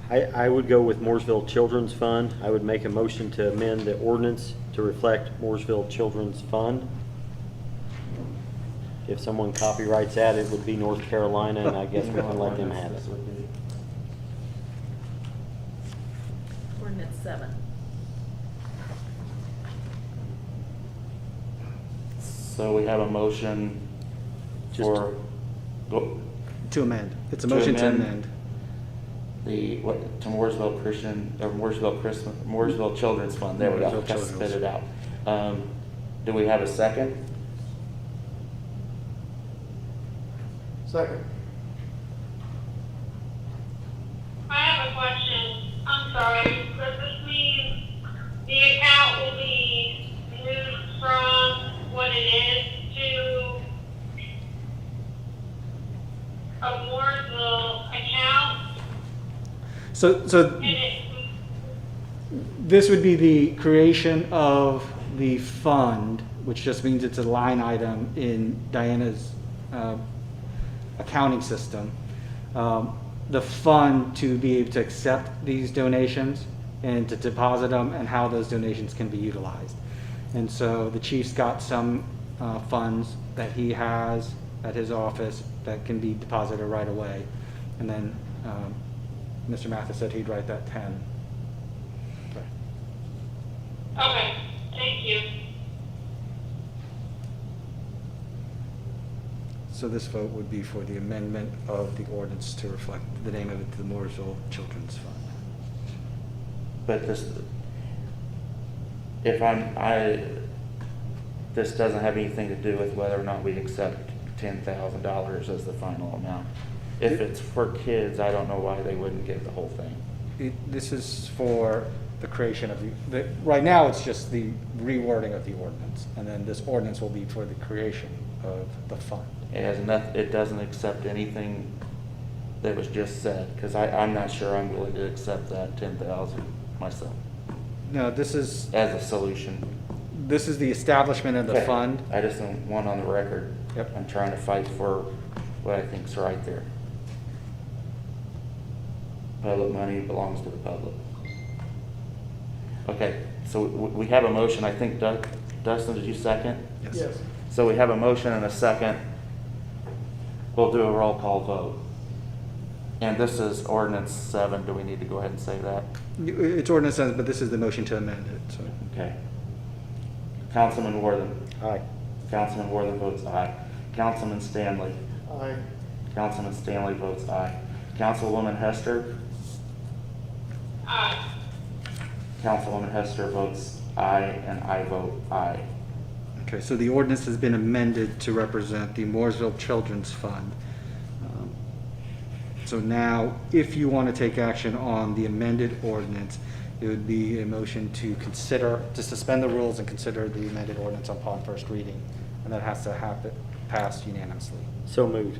I would go with Mooresville Children's Fund. I would make a motion to amend the ordinance to reflect Mooresville Children's Fund. If someone copyrights that, it would be North Carolina, and I guess we can let them have it. Ordinance 7. So we have a motion Just for, go, To amend. It's a To motion to amend. amend. the, what, to Mooresville Christian, or Mooresville Children's Fund, there we go, Mooresville got Children's. spit it out. Do we have a second? Second. I have a question. I'm sorry. Does this mean the account will be moved from what it is to a Mooresville account? So And it, this would be the creation of the fund, which just means it's a line item in Diana's accounting system. The fund to be able to accept these donations and to deposit them and how those donations can be utilized. And so the chief's got some funds that he has at his office that can be deposited right away. And then Mr. Mathis said he'd write that 10. okay, thank you. So this vote would be for the amendment of the ordinance to reflect the name of it to the Mooresville Children's Fund. But this, this doesn't have anything to do with whether or not we accept $10,000 as the final amount. If it's for kids, I don't know why they wouldn't get the whole thing. This is for the creation of right now it's just the rewording of the ordinance, and then this ordinance will be for the creation of the fund. It has nothing, it doesn't accept anything that was just said, because I'm not sure I'm willing to accept that 10,000 myself No, this is as a solution. the establishment of the Okay. fund. I just don't want on the record. Yep. I'm trying to fight for what I think's right there. Public money belongs to the public. Okay, so we have a motion. I think Dustin, did you second? Yes. So we have a motion and a second. We'll do a roll call vote. And this is ordinance 7. Do we need to go ahead and say that? It's ordinance, but this is the motion to amend it. So Okay. Councilman Worthing. Aye. Councilman Worthing votes aye. Councilman Stanley. Aye. Councilman Stanley votes aye. Councilwoman Hester. Aye. Councilwoman Hester votes aye, and I vote aye. okay, so the ordinance has been amended to represent the Mooresville Children's Fund. So now, if you want to take action on the amended ordinance, it would be a motion to suspend the rules and consider the amended ordinance upon first reading and that has to happen, pass unanimously. So moved.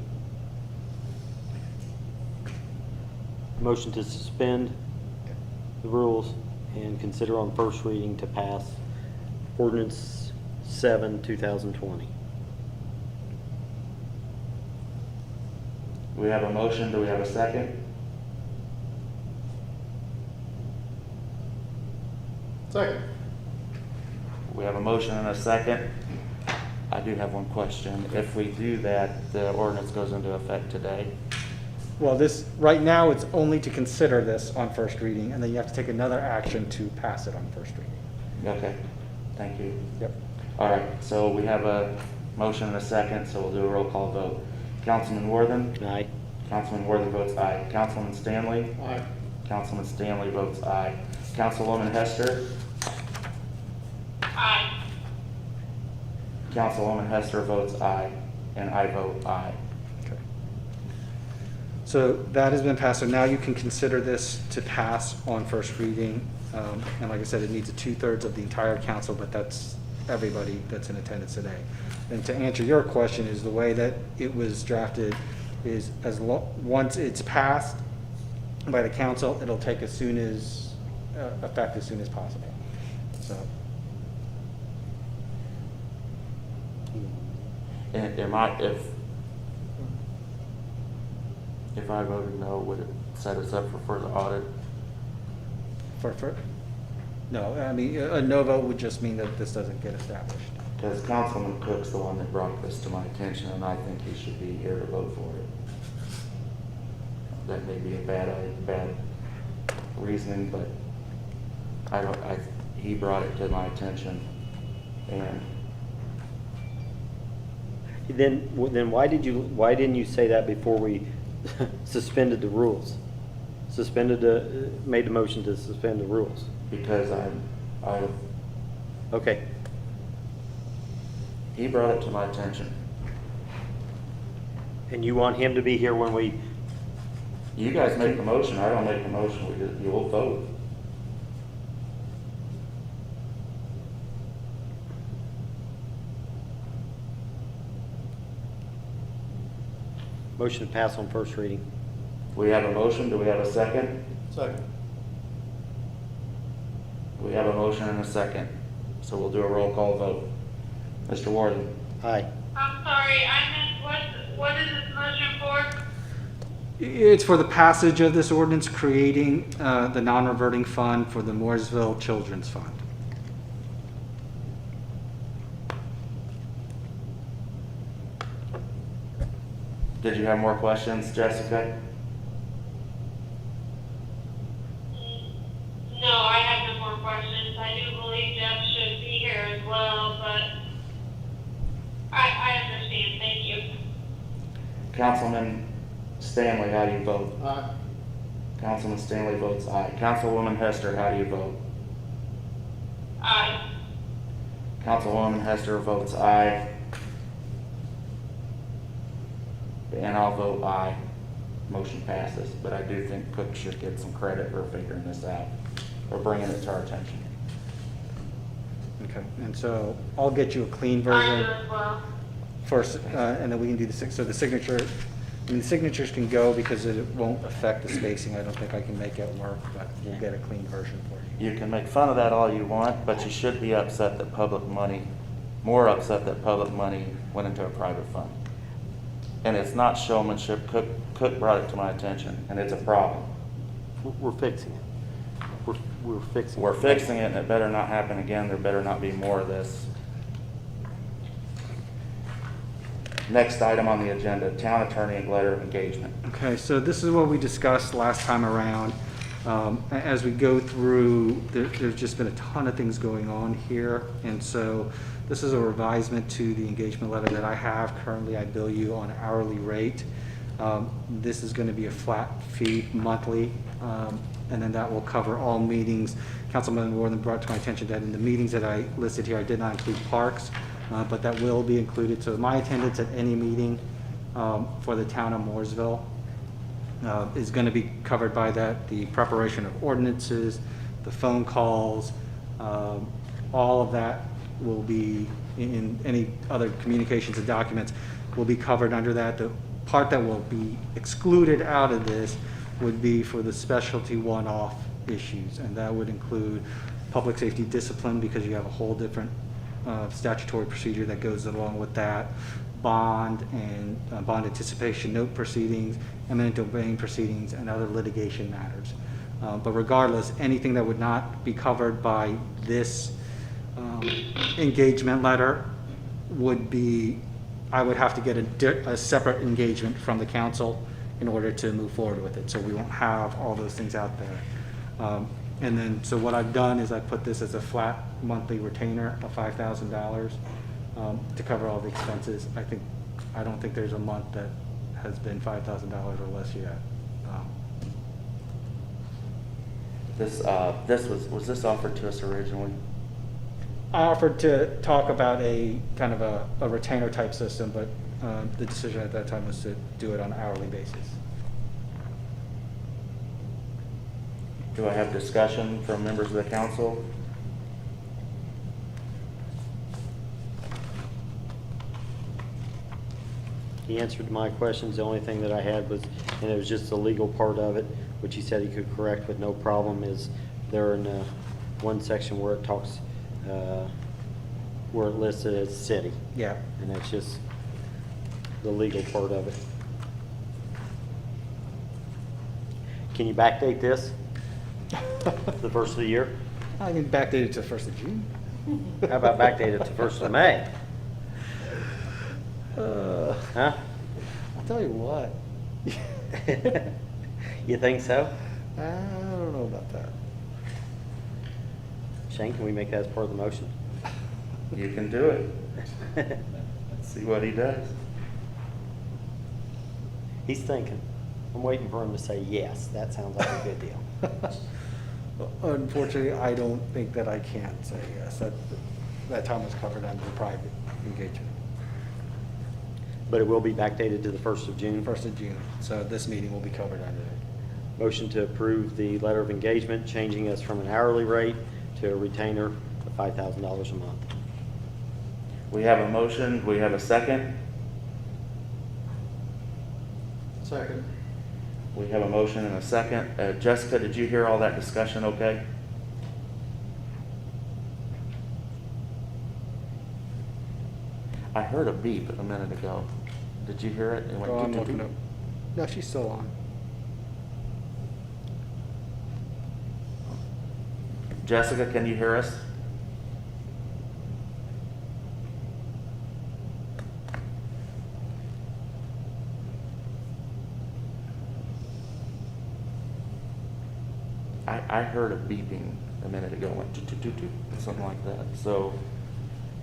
Motion to suspend the rules and consider on first reading to pass ordinance 7, 2020. We have a motion, do we have a second? Second. We have a motion and a second. I do have one question. If we do that, the ordinance goes into effect today. Well, this, right now, it's only to consider this on first reading, and then you have to take another action to pass it on first reading. Okay, thank you. Yep. All right, so we have a motion and a second, so we'll do a roll call vote. Councilman Worthen? Aye. Councilman Worthen votes aye. Councilman Stanley? Aye. Councilman Stanley votes aye. Councilwoman Hester? Aye. Councilwoman Hester votes aye, and I vote aye. Okay. So that has been passed, so now you can consider this to pass on first reading. And like I said, it needs a 2/3 of the entire council, but that's everybody that's in attendance today. And to answer your question, is the way that it was drafted is once it's passed by the council, it'll take as soon as, effect as soon as possible. So, And it might, if I voted no, would it set us up for further audit? no, I mean, a no vote would just mean that this doesn't get established. Because Councilman Cook's the one that brought this to my attention, and I think he should be here to vote for it. That may be a bad reasoning, but he brought it to my attention, and Then why didn't you say that before we suspended the rules? Made the motion to suspend the rules. because Okay. he brought it to my attention. And you want him to be here when we, You guys make the motion, I don't make the motion, you will vote. motion to pass on first reading? We have a motion, do we have a second? Second. We have a motion and a second, so we'll do a roll call vote. Mr. Warden? Aye. I'm sorry, I missed, what is this motion for? It's for the passage of this ordinance creating the non-reverting fund for the Mooresville Children's Fund. Did you have more questions, Jessica? No, I have no more questions. I do believe Jeff should be here as well, but I understand. Thank you. Councilman Stanley, how do you vote? Aye. Councilman Stanley votes aye. Councilwoman Hester, how do you vote? Aye. Councilwoman Hester votes aye. And I'll vote aye. Motion passes, but I do think Cook should get some credit for figuring this out, or bringing it to our attention. Okay, and so I'll get you a clean I version do as well. first, and then we can do so the signature, I mean, the signatures can go because it won't affect the spacing. I don't think I can make it work, but we'll get a clean version for you. You can make fun of that all you want, but you should be upset that more upset that public money went into a private fund. And it's not showmanship. Cook brought it to my attention, and it's a problem. We're fixing it. We're fixing it. We're fixing it, and it better not happen again. There better not be more of this. Next item on the agenda, town attorney letter of engagement. Okay, so this is what we discussed last time around. As we go through, there's just been a ton of things going on here, and so this is a revisement to the engagement letter that I have. Currently, I bill you on an hourly rate. This is going to be a flat fee monthly, and then that will cover all meetings. Councilman Warden brought to my attention that in the meetings that I listed here, I did not include parks, but that will be included. So my attendance at any meeting for the town of Mooresville is going to be covered by that. The preparation of ordinances, the phone calls, all of that will be, in any other communications and documents, will be covered under that. The part that will be excluded out of this would be for the specialty one-off issues, and that would include public safety discipline, because you have a whole different statutory procedure that goes along with that, bond and bond anticipation note proceedings, eminent domain proceedings, and other litigation matters. But regardless, anything that would not be covered by this engagement letter would be, I would have to get a separate engagement from the council in order to move forward with it. So we won't have all those things out there. And then, so what I've done is I put this as a flat monthly retainer of $5,000 to cover all the expenses. I don't think there's a month that has been $5,000 or less yet. Was this offered to us originally? I offered to talk about a kind of a retainer type system, but the decision at that time was to do it on an hourly basis. Do I have discussion from members of the council? He answered my questions. The only thing that I had was, and it was just the legal part of it, which he said he could correct with no problem, is there in one section where it talks, where it lists it as city. Yeah. And that's just the legal part of it. Can you backdate this? The first of the year? I can backdate it to the 1st of June. How about backdate it to 1st of May? Huh? I'll tell you what. You think so? I don't know about that. Shane, can we make that as part of the motion? You can do it. See what he does. He's thinking. I'm waiting for him to say yes. That sounds like a good deal. Unfortunately, I don't think that I can say yes. That time was covered under private engagement. But it will be backdated to the 1st of June. 1st of June. So this meeting will be covered under it. Motion to approve the letter of engagement, changing us from an hourly rate to a retainer of $5,000 a month. We have a motion. We have a second. Second. We have a motion and a second. Jessica, did you hear all that discussion okay? I heard a beep a minute ago. Did you hear it? It went Oh, I'm doot, doot, looking doot. up. No, she's still on. Jessica, can you hear us? I heard a beeping a minute ago, went toot, toot, toot, toot, something like that. So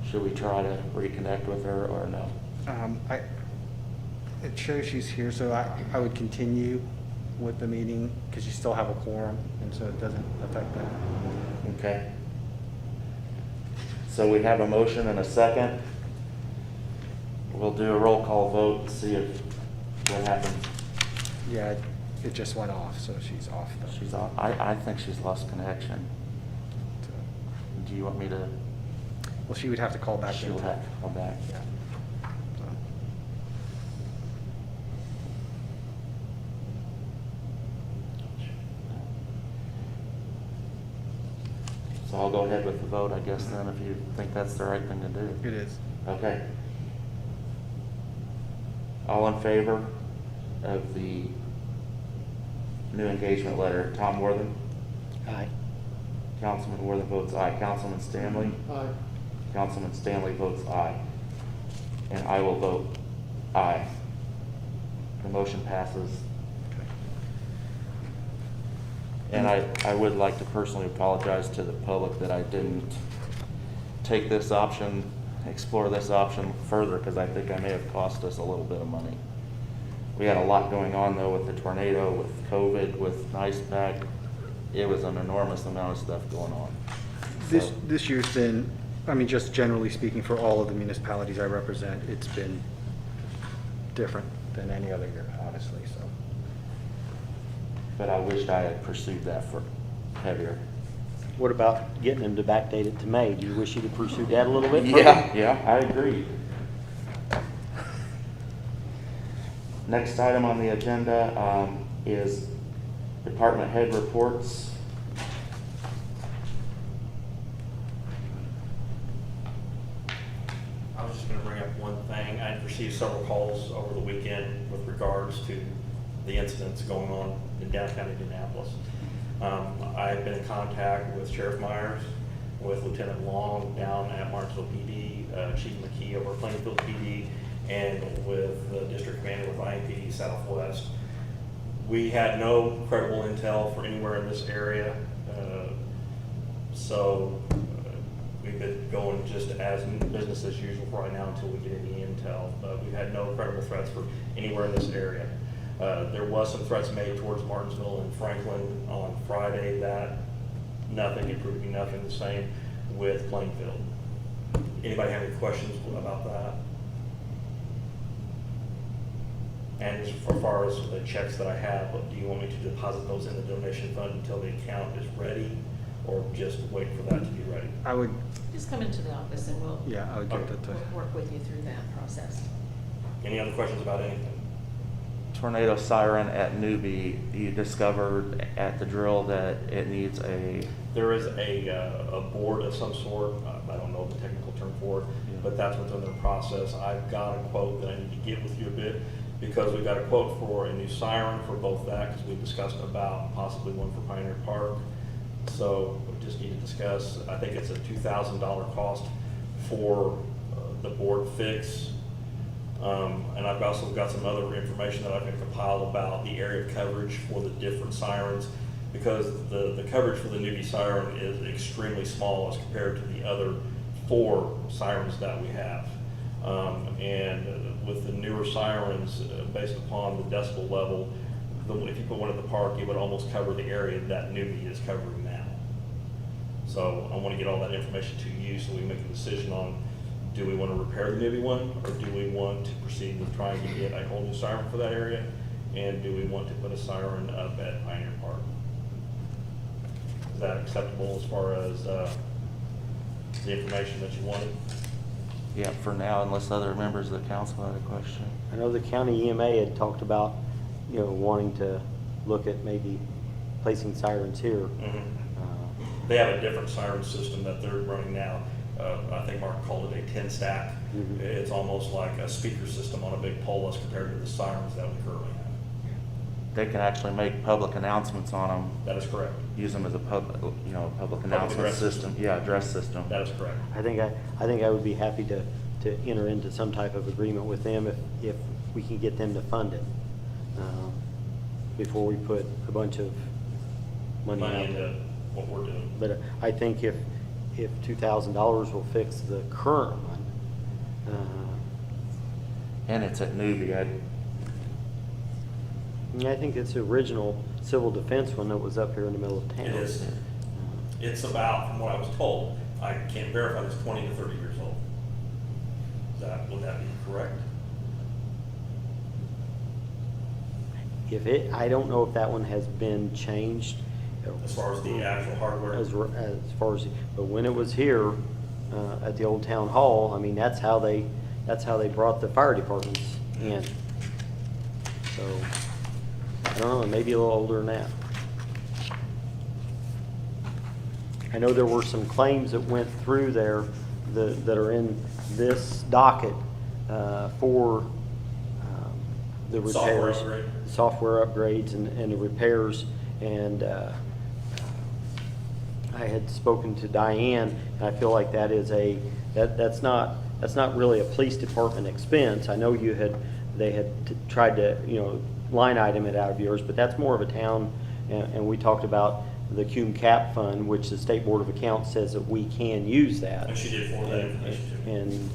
should we try to reconnect with her or no? It shows she's here, so I would continue with the meeting because you still have a quorum, and so it doesn't affect that. Okay. So we have a motion and a second. We'll do a roll call vote and see what happens. Yeah, it just went off, so she's off. Though. She's on. I think she's lost connection. So, Do you want me to? well, she would have to call back. She'll in. have to call back. Yeah. So I'll go ahead with the vote, I guess, then, if you think that's the right thing to do. It is. Okay. All in favor of the new engagement letter? Tom Worthing? Aye. Councilman Worthing votes aye. Councilman Stanley? Aye. Councilman Stanley votes aye. And I will vote aye. The motion passes. And I would like to personally apologize to the public that I didn't take this option, explore this option further, because I think I may have cost us a little bit of money. We had a lot going on though with the tornado, with COVID, with ice pack. It was an enormous amount of stuff going on. This year's been, I mean, just generally speaking, for all of the municipalities I represent, it's been different than any other year, honestly, so. But I wished I had pursued that for heavier. What about getting them to backdate it to May? Do you wish you could pursue that a little bit further? Yeah, I agree. Next item on the agenda is department head reports. I was just gonna bring up one thing. I received several calls over the weekend with regards to the incidents going on in downtown Indianapolis. I've been in contact with Sheriff Myers, with Lieutenant Long down at Mooresville PD, Chief McKee over at Plainfield PD, and with the district commander with IMPD Southwest. We had no credible intel for anywhere in this area, so we've been going just as business as usual for right now until we get any intel. We've had no credible threats for anywhere in this area. There was some threats made towards Martinsville and Franklin on Friday. That nothing, it proved to be nothing. The same with Plainfield. Anybody have any questions about that? And as far as the checks that I have, do you want me to deposit those in the donation fund until the account is ready, or just wait for that to be ready? I would, Just come into the office and we'll yeah, I would get that to. work with you through that process. Any other questions about anything? Tornado siren at Newbie, you discovered at the drill that it needs a, There is a board of some sort, I don't know the technical term for it, but that's what's in the process. I've got a quote that I need to get with you a bit, because we got a quote for a new siren for both that, because we discussed about possibly one for Pioneer Park. So we just need to discuss, I think it's a $2,000 cost for the board fix. And I've also got some other information that I've been compiled about the area of coverage for the different sirens, because the coverage for the newbie siren is extremely small as compared to the other 4 sirens that we have. And with the newer sirens, based upon the decibel level, if you put one at the park, it would almost cover the area that newbie is covering now. So I want to get all that information to you so we make a decision on, do we want to repair the newbie one, or do we want to proceed with trying to get a whole new siren for that area? And do we want to put a siren up at Pioneer Park? Is that acceptable as far as the information that you wanted? yeah, for now, unless other members of the council had a question. I know the county EMA had talked about, wanting to look at maybe placing sirens here. They have a different siren system that they're running now. I think Mark called it a 10 stack. Mhm. It's almost like a speaker system on a big pole as compared to the sirens that we currently have. They can actually make public announcements on them, That is correct. use them as a public announcement address system. Yeah, address system. That is correct. I think I would be happy to enter into some type of agreement with them if we can get them to fund it, before we put a bunch of money out Money there. into what we're doing. But I think if $2,000 will fix the current one, And it's at Newbie. I think it's the original civil defense one that was up here in the middle of town. It is. It's about, from what I was told, I can't verify this, 20 to 30 years old. Would that be correct? I don't know if that one has been changed. As far as the actual hardware? As far as, but when it was here, at the old town hall, I mean, that's how they brought the fire departments in. So, I don't know, maybe a little older than that. I know there were some claims that went through there that are in this docket, for, the Software repairs. upgrade. Software upgrades and the repairs, and, I had spoken to Diane, and I feel like that is that's not really a police department expense. I know they had tried to, line item it out of yours, but that's more of a town, and we talked about the CUME cap fund, which the State Board of Accounts says that we can use that. And she did forward that information to me. And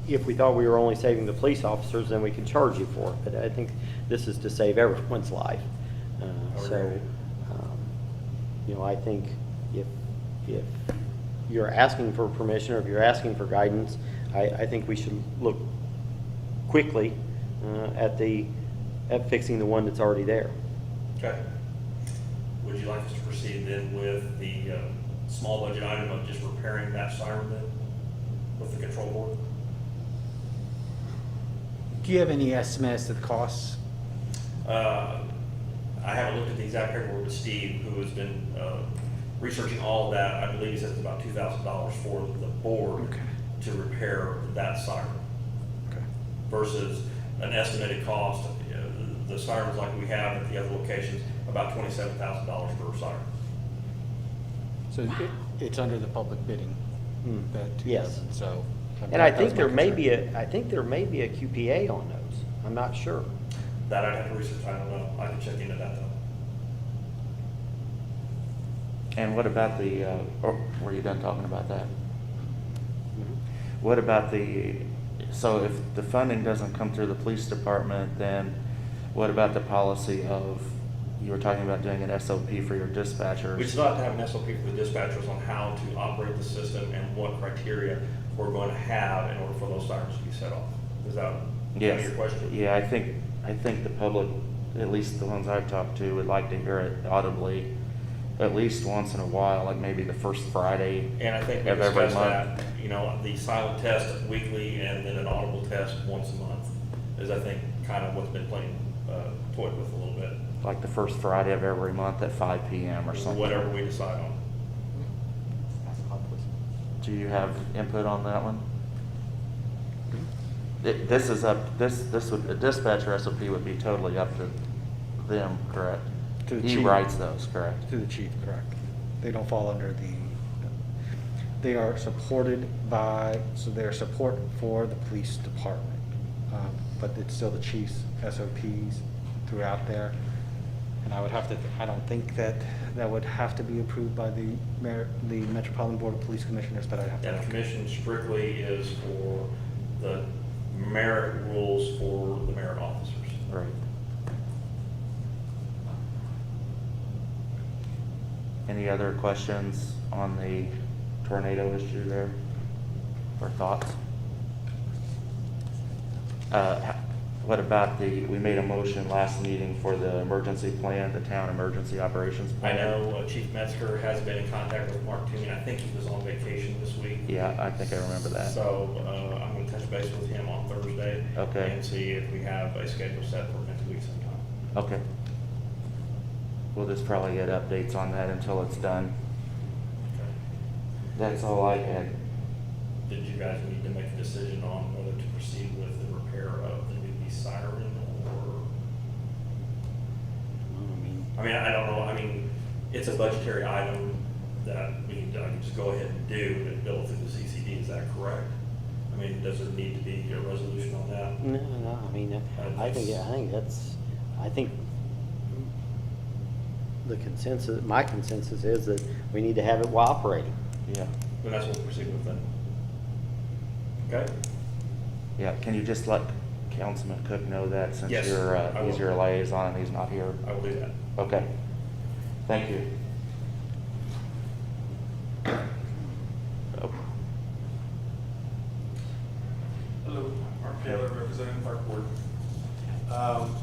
if we thought we were only saving the police officers, then we could charge you for it. But I think this is to save everyone's life. So, I think if you're asking for permission, or if you're asking for guidance, I think we should look quickly at fixing the one that's already there. Okay. would you like us to proceed then with the small budget item of just repairing that siren then with the control board? Do you have any estimates of the costs? I haven't looked at the exact paperwork with Steve, who has been researching all of that. I believe he said it's about $2,000 for the board Okay. to repair that siren Okay. versus an estimated cost. The sirens like we have at the other locations, about $27,000 per siren. So it's under the public bidding, Hmm. that Yes. 2,000, so. And I that think was my there may concern. be I think there may be a QPA on those. I'm not sure. That I'd have to research, I don't know. I can check into that though. And what about the, or were you done talking about that? What about so if the funding doesn't come through the police department, then what about the policy of, you were talking about doing an SOP for your dispatchers? We still have to have an SOP for the dispatchers on how to operate the system and what criteria we're going to have in order for those sirens to be set off. Is that Yes. your question? Yeah, I think the public, at least the ones I've talked to, would like to hear it audibly at least once in a while, like maybe the first Friday And I think we of every discussed month. that, you know, the silent test weekly and then an audible test once a month is, I think, kind of what's been playing, toyed with a little bit. Like the first Friday of every month at 5 p.m. or something. Whatever we decide on. Do you have input on that one? A dispatcher SOP would be totally up to them, correct? To the He chief. writes those, correct? To the chief, correct. They don't fall under they are supported by, so they're support for the police department. But it's still the chief's SOPs throughout there. And I don't think that would have to be approved by the Metropolitan Board of Police Commissioners, but I'd have to. And the commission strictly is for the merit rules for the merit officers. Right. Any other questions on the tornado issue there, or thoughts? What about we made a motion last meeting for the emergency plan, the town emergency operations I plan? know Chief Metzger has been in contact with Mark Toomey. I think he was on vacation this week. Yeah, I think I remember that. So I'm going to touch base with him on Thursday. Okay. And see if we have a schedule set for next week sometime. Okay. We'll just probably get updates on that until it's done. Okay. That's all I had. Did you guys need to make a decision on whether to proceed with the repair of the new siren or? I mean, I don't know. I mean, it's a budgetary item that I can just go ahead and do and bill through the CCD. Is that correct? I mean, does there need to be a resolution on that? No, I mean, I think the consensus, my consensus is that we need to have it while operating. Yeah. Then that's what we'll proceed with then. Okay? Yeah, can you just let Councilman Cook know that since Yes, I will. he's your liaison and he's not here? I will do that. Okay. Thank you. Oh, Hello, Mark Taylor, representing Park Board.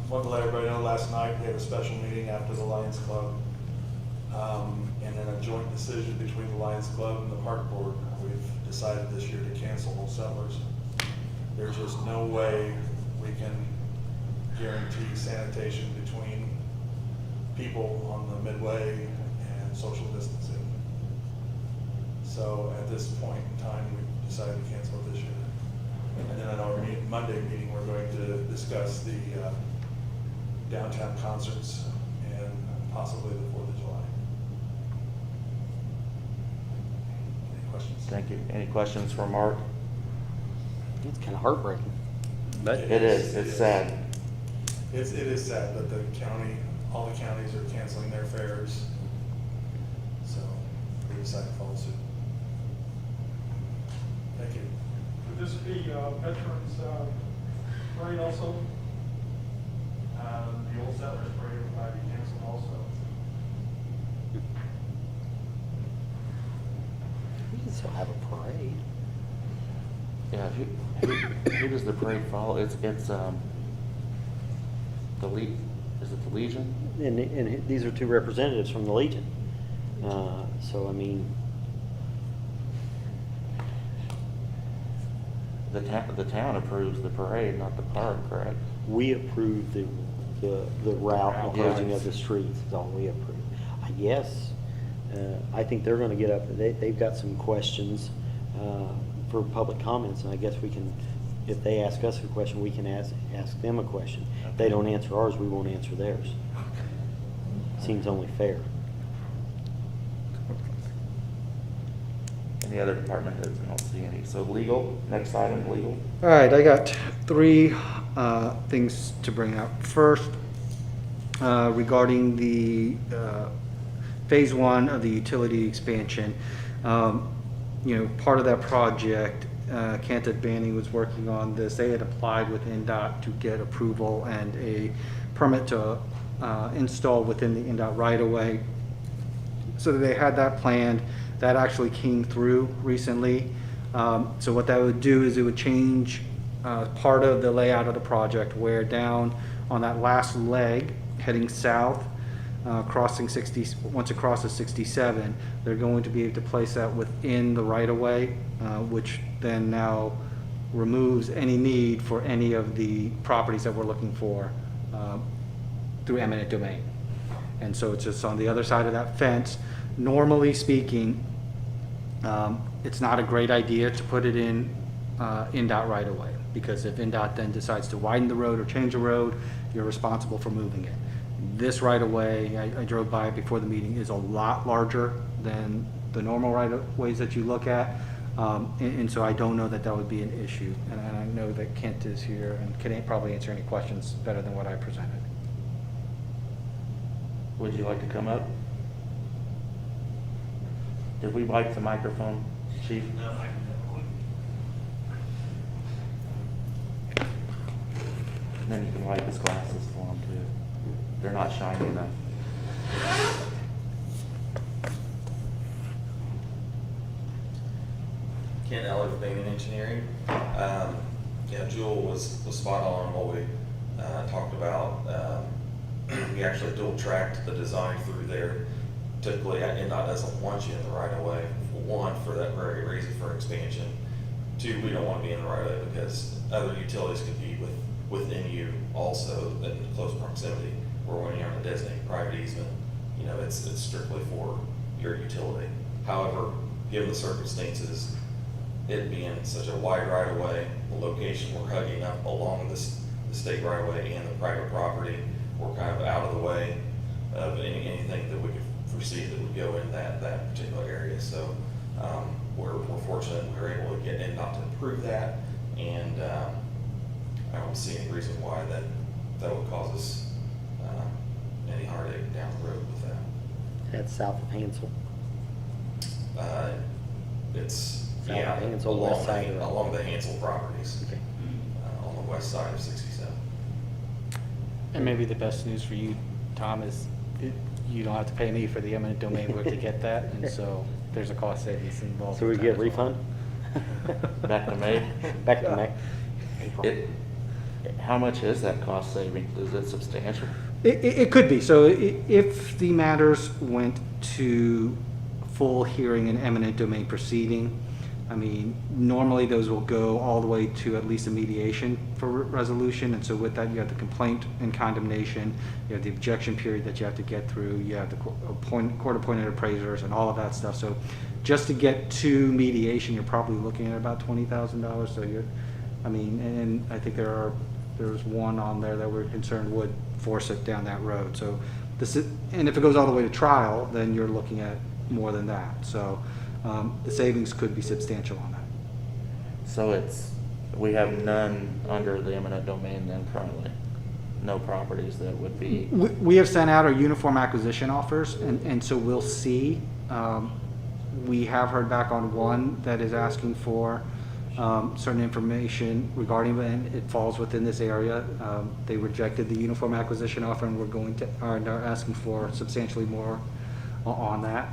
Wanted to let everybody know, last night we had a special meeting after the Lions Club. And in a joint decision between the Lions Club and the Park Board, we've decided this year to cancel Whole Settlers. There's just no way we can guarantee sanitation between people on the midway and social distancing. So at this point in time, we decided to cancel it this year. And then at our Monday meeting, we're going to discuss the downtown concerts and possibly the 4th of July. Any questions? thank you. Any questions for Mark? It's kind of heartbreaking. But It is, it's sad. It is sad that the county, all the counties are canceling their fairs. So we decided to follow suit. Thank you. Would this be Veterans Parade also? The Old Settlers Parade will probably be canceled also. we can still have a parade. Yeah, who does the parade follow? It's the lead, Is it the Legion? And these are two representatives from the Legion. So, I mean, The town approves the parade, not the park, correct? we approve the route and Yeah. closing of the streets is all we approve. I guess, I think they're gonna get up, they've got some questions, for public comments, and I guess we can, if they ask us a question, we can ask them a question. If they don't answer ours, we won't answer theirs. Seems only fair. Any other department heads? I don't see any. So legal, next item, legal. All right, I got three things to bring up. First, regarding the phase one of the utility expansion. Part of that project, Kent Banning was working on this. They had applied with NDOT to get approval and a permit to install within the NDOT right-of-way. So they had that planned. That actually came through recently. So what that would do is it would change part of the layout of the project, where down on that last leg heading south, crossing 60, once it crosses 67, they're going to be able to place that within the right-of-way, which then now removes any need for any of the properties that we're looking for through eminent domain. And so it's just on the other side of that fence. Normally speaking, it's not a great idea to put it in NDOT right-of-way, because if NDOT then decides to widen the road or change the road, you're responsible for moving it. This right-of-way, I drove by it before the meeting, is a lot larger than the normal right-of-ways that you look at. And so I don't know that that would be an issue. And I know that Kent is here and can probably answer any questions better than what I presented. Would you like to come up? Did we wipe the microphone, Chief? No, I can And then you can wipe his glasses for him too. They're not shiny enough. Ken Eller with Bain Engineering. Jewel was spot on what we talked about. We actually dual tracked the design through there. Typically, NDOT doesn't want you in the right of way. One, for that very reason, for expansion. Two, we don't want to be in the right of way because other utilities compete within you also in close proximity. Where when you're on a designated private easement, it's strictly for your utility. However, given the circumstances, it being such a wide right of way, the location we're hugging up along the state right of way and the private property, we're kind of out of the way of anything that we could foresee that would go in that particular area. So we're fortunate we were able to get NDOT to approve that, and I don't see any reason why that would cause us any heartache down the road with that. That's south of Hansel. It's South of Hansel, west side of- along the Hansel properties, Okay. on the west side of 67. And maybe the best news for you, Tom, is you don't have to pay me for the eminent domain work to get that, and so there's a cost savings involved. So we with that get as well. refund? Back to May? Back to May. April. How much is that cost saving? Is it substantial? It could be. So if the matters went to full hearing and eminent domain proceeding, I mean, normally those will go all the way to at least a mediation for resolution. And so with that, you have the complaint and condemnation, you have the objection period that you have to get through, you have the court-appointed appraisers and all of that stuff. So just to get to mediation, you're probably looking at about $20,000. So and I think there's one on there that we're concerned would force it down that road. So and if it goes all the way to trial, then you're looking at more than that. So the savings could be substantial on that. So we have none under the eminent domain then currently? No properties that would be? We have sent out our uniform acquisition offers, and so we'll see. We have heard back on one that is asking for certain information regarding, and it falls within this area. They rejected the uniform acquisition offer, and are asking for substantially more on that.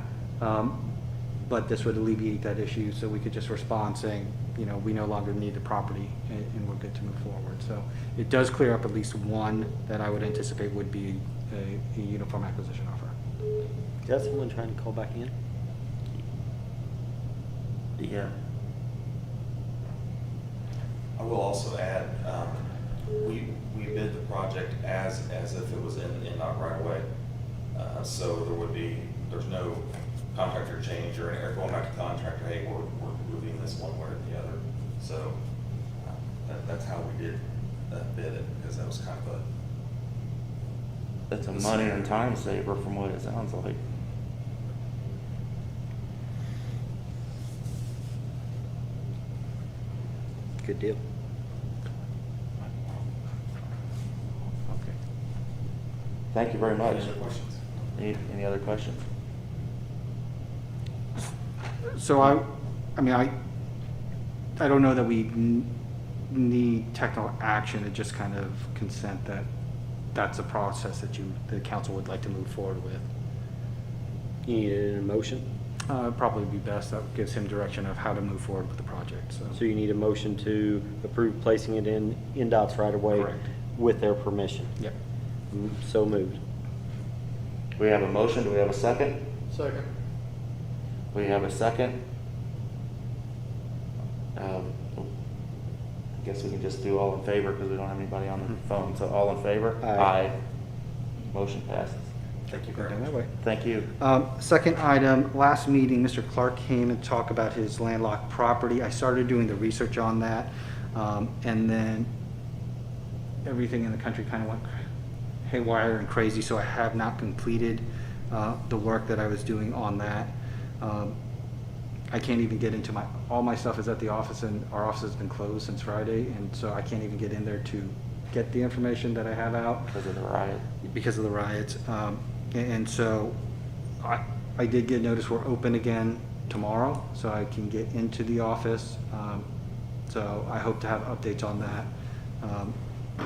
But this would alleviate that issue, so we could just respond saying, you know, we no longer need the property and we're good to move forward. So it does clear up at least one that I would anticipate would be a uniform acquisition offer. Is that someone trying to call back in? Yeah. I will also add, we bid the project as if it was in NDOT right away. So there's no contractor change or going back to contractor, hey, we're moving this one way or the other. So that's how we did bid it, because that was kind of That's a money and time saver from what it sounds like. Good deal. Okay. Thank you very much. Any other questions? Any other questions? So I mean, I don't know that we need technical action to just kind of consent that that's a process that the council would like to move forward with. You need a motion? It'd probably be best, that gives him direction of how to move forward with the project, so. So you need a motion to approve placing it in NDOT's right of way Correct. with their permission? Yep. So moved. We have a motion. Do we have a second? Second. We have a second. I guess we can just do all in favor because we don't have anybody on the phone. So all in favor? Aye. Motion passes. Thank you Go very down much. that way. Thank you. Second item, last meeting, Mr. Clark came and talked about his landlocked property. I started doing the research on that, and then everything in the country kind of went haywire and crazy, so I have not completed the work that I was doing on that. I can't even get into all my stuff is at the office, and our office has been closed since Friday, and so I can't even get in there to get the information that I have out. Because of the riot. Because of the riots. And so I did get notice we're open again tomorrow, so I can get into the office. So I hope to have updates on that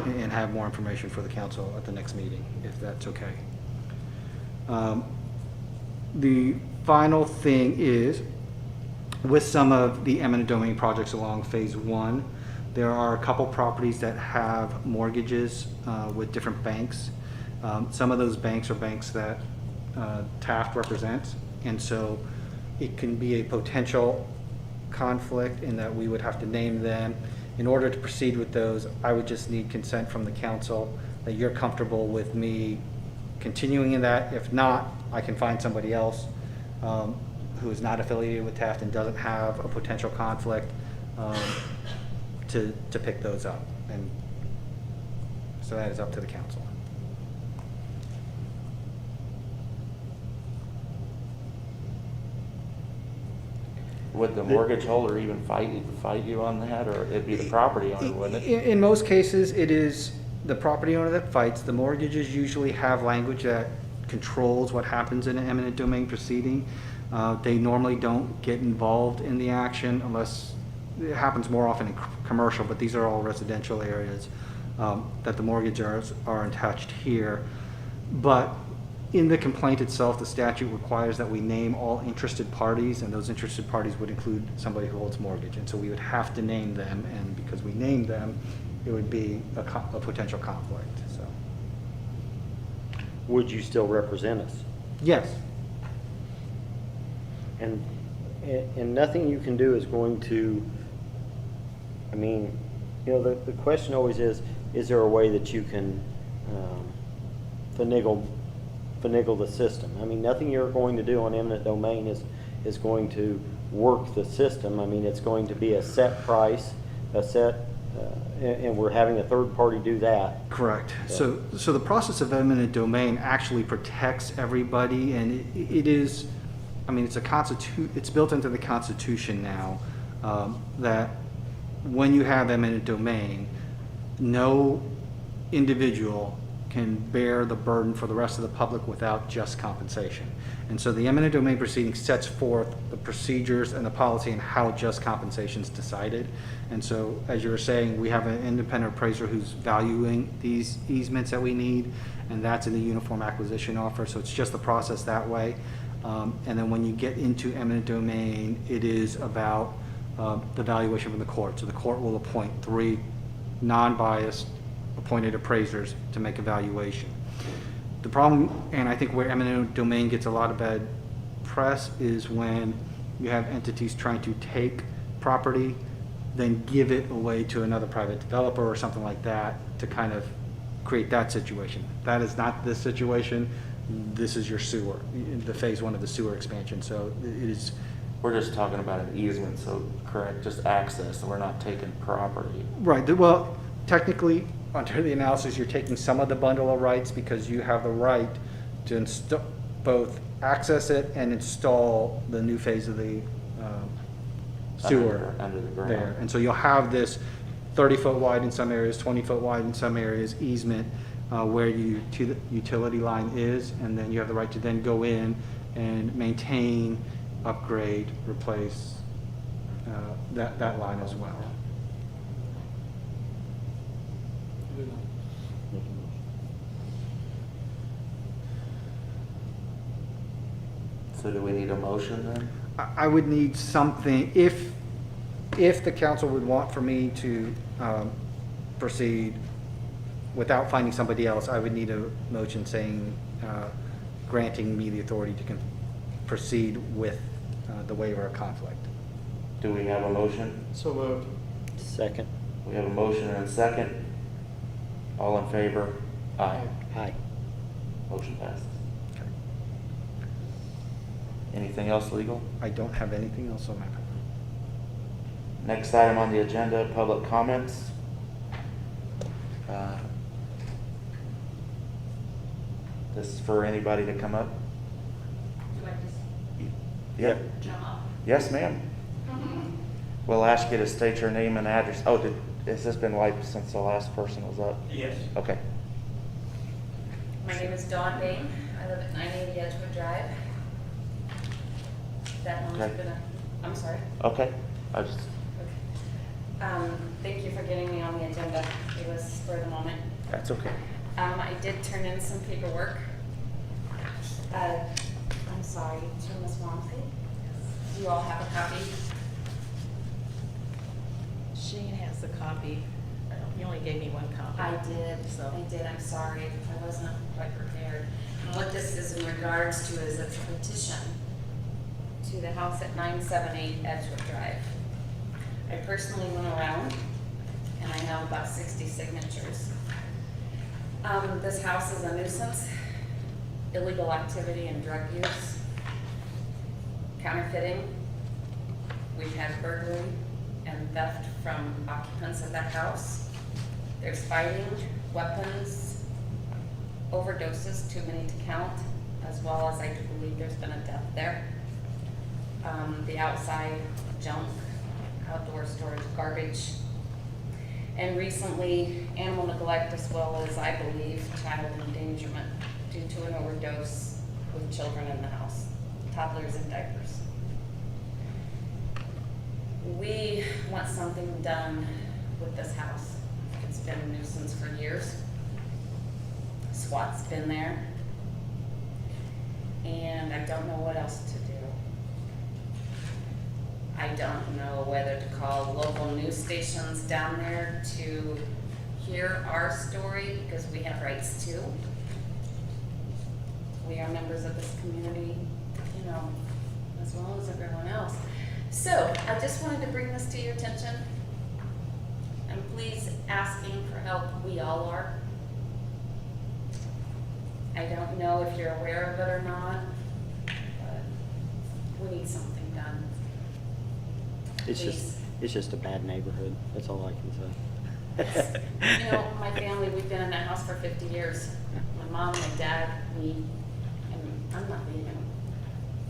and have more information for the council at the next meeting, if that's okay. The final thing is, with some of the eminent domain projects along phase 1, there are a couple properties that have mortgages with different banks. Some of those banks are banks that Taft represents, and so it can be a potential conflict in that we would have to name them. In order to proceed with those, I would just need consent from the council that you're comfortable with me continuing in that. If not, I can find somebody else who is not affiliated with Taft and doesn't have a potential conflict to pick those up. And so that is up to the council. Would the mortgage holder even fight you on that, or it'd be the property owner, wouldn't it? In most cases, it is the property owner that fights. The mortgages usually have language that controls what happens in an eminent domain proceeding. They normally don't get involved in the action unless it happens more often in commercial, but these are all residential areas that the mortgagors are attached here. But in the complaint itself, the statute requires that we name all interested parties, and those interested parties would include somebody who holds mortgage. And so we would have to name them, and because we named them, it would be a potential conflict, so. Would you still represent us? Yes. And nothing you can do is going to, I mean, you know, the question always is there a way that you can finagle the system? I mean, nothing you're going to do on eminent domain is going to work the system. I mean, it's going to be a set price, and we're having a third party do that. Correct. So the process of eminent domain actually protects everybody, and it is, I mean, it's built into the Constitution now, that when you have eminent domain, no individual can bear the burden for the rest of the public without just compensation. And so the eminent domain proceeding sets forth the procedures and the policy and how just compensation is decided. And so, as you were saying, we have an independent appraiser who's valuing these easements that we need, and that's in the uniform acquisition offer. So it's just the process that way. And then when you get into eminent domain, it is about the valuation from the court. So the court will appoint 3 non-biased appointed appraisers to make a valuation. The problem, and I think where eminent domain gets a lot of bad press, is when you have entities trying to take property, then give it away to another private developer or something like that to kind of create that situation. That is not this situation. This is your sewer, the phase 1 of the sewer expansion. So it is, We're just talking about an easement, so correct, just access, and we're not taking property. right, well, technically, under the analysis, you're taking some of the bundle of rights because you have the right to both access it and install the new phase of the sewer Under the ground. there. And so you'll have this 30-foot wide in some areas, 20-foot wide in some areas easement where the utility line is, and then you have the right to then go in and maintain, upgrade, replace that line as well. So do we need a motion then? I would need something, if the council would want for me to proceed without finding somebody else, I would need a motion saying, granting me the authority to proceed with the waiver of conflict. Do we have a motion? So moved. Second. We have a motion and a second. All in favor? Aye. Aye. Motion passes. Okay. Anything else legal? I don't have anything else on my paper. Next item on the agenda, public comments. This is for anybody to come up. Do I just Yep. jump up? Yes, ma'am. We'll ask you to state your name and address. Oh, has this been wiped since the last person was up? Yes. Okay. My name is Dawn Bain. I live at 980 Edgewood Drive. That one's Okay. gonna, I'm sorry. Okay. I just, Thank you for getting me on the agenda. It was for the moment. that's okay. I did turn in some paperwork. I'm sorry, to Ms. Wamsley. Do you all have a copy? Shane has the copy. He only gave me 1 copy. I did, So. I'm sorry. I wasn't quite prepared. And what this is in regards to is a petition to the house at 978 Edgewood Drive. I personally went around and I have about 60 signatures. This house is a nuisance, illegal activity and drug use, counterfeiting. We've had burglary and theft from occupants of that house. There's fighting, weapons, overdoses, too many to count, as well as I do believe there's been a death there. The outside junk, outdoor storage, garbage, and recently animal neglect, as well as, I believe, child endangerment due to an overdose with children in the house, toddlers in diapers. We want something done with this house. It's been a nuisance for years. SWAT's been there. And I don't know what else to do. I don't know whether to call local news stations down there to hear our story, because we have rights too. We are members of this community, you know, as well as everyone else. So I just wanted to bring this to your attention. And please asking for help, we all are. I don't know if you're aware of it or not, but we need something done. It's just a bad neighborhood. That's all I can say. You know, my family, we've been in that house for 50 years. My mom, my dad, me, and I'm not leaving.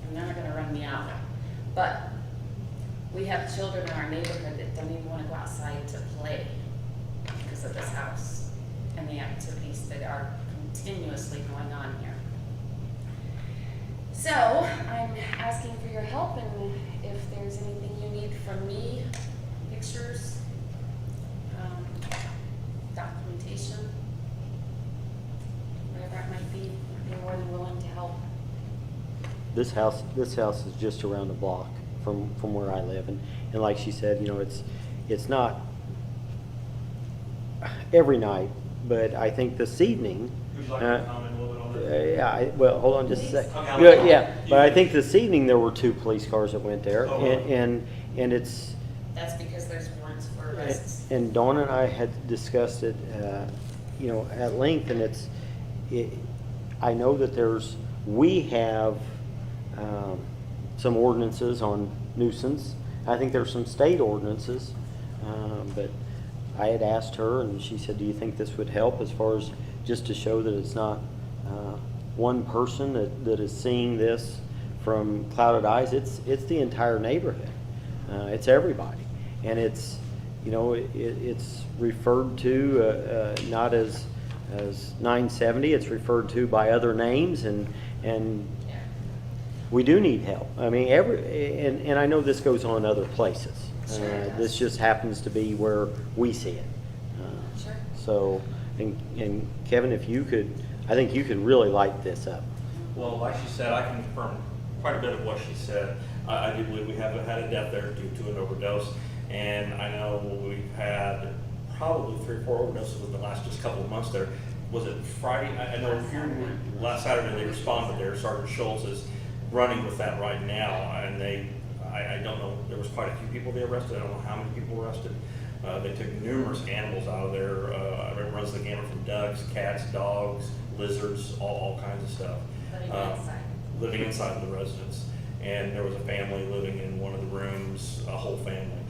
And they're not gonna run me out. But we have children in our neighborhood that don't even wanna go outside to play because of this house and the activities that are continuously going on here. So I'm asking for your help, and if there's anything you need from me, pictures, documentation, whatever it might be, I'd be more than willing to help. This house is just around the block from where I live. And like she said, you know, it's not every night, but I think this evening. Would you like to comment a little bit on that? Yeah, well, hold on just a sec. Okay, Yeah, yeah, but I think this evening there were 2 police cars that went there, Oh, really? and it's, That's because there's warrants for arrests. and Dawn and I had discussed it, you know, at length, and I know that we have some ordinances on nuisance. I think there's some state ordinances, but I had asked her, and she said, do you think this would help as far as just to show that it's not one person that is seeing this from clouded eyes? It's the entire neighborhood. It's everybody. And it's, you know, it's referred to not as 970, it's referred to by other names, and we do need help. I mean, and I know this goes on other places. Sure it does. This just happens to be where we see it. Sure. So, and Kevin, if you could, I think you could really light this up. Well, like she said, I can confirm quite a bit of what she said. I do believe we have had a death there due to an overdose, and I know we've had probably 3 or 4 overdoses in the last just couple of months there. Was it Friday? I know last Saturday they responded there. Sergeant Schultz is running with that right now, and I don't know, there was quite a few people they arrested. I don't know how many people arrested. They took numerous animals out of there. It runs the gamut from ducks, cats, dogs, lizards, all kinds of stuff. Living inside the residence. And there was a family living in one of the rooms, a whole family.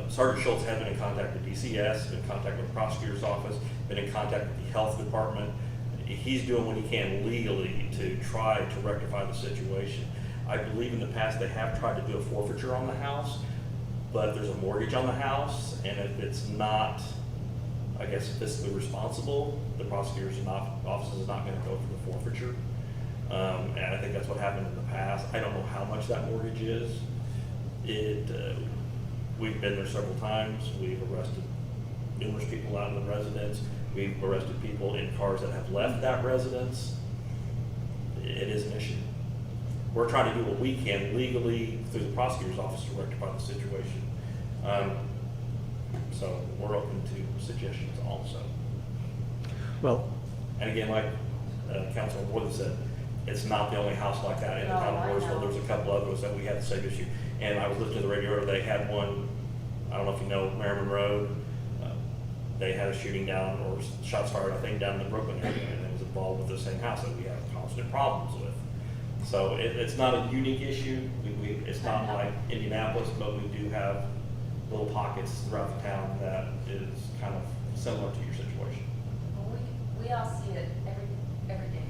Sergeant Schultz had been in contact with DCS, been in contact with the prosecutor's office, been in contact with the health department. He's doing what he can legally to try to rectify the situation. I believe in the past they have tried to do a forfeiture on the house, but there's a mortgage on the house, and if it's not, I guess, fiscally responsible, the prosecutor's office is not going to go for the forfeiture. And I think that's what happened in the past. I don't know how much that mortgage is. We've been there several times. We've arrested numerous people out of the residence. We've arrested people in cars that have left that residence. It is an issue. We're trying to do what we can legally through the prosecutor's office to rectify the situation. So we're open to suggestions also. Well, And again, like Councilman Wood said, it's not the only house like that in the town of Mooresville. There's a couple others that we have the same issue. And I was listening to the radio, they had one, I don't know if you know Merriman Road. They had a shooting down, or shots fired, I think, down in the Brooklyn area, and it was involved with the same house that we have constant problems with. So it's not a unique issue. It's not like Indianapolis, but we do have little pockets throughout the town that is kind of similar to your situation. Well, we all see it every day.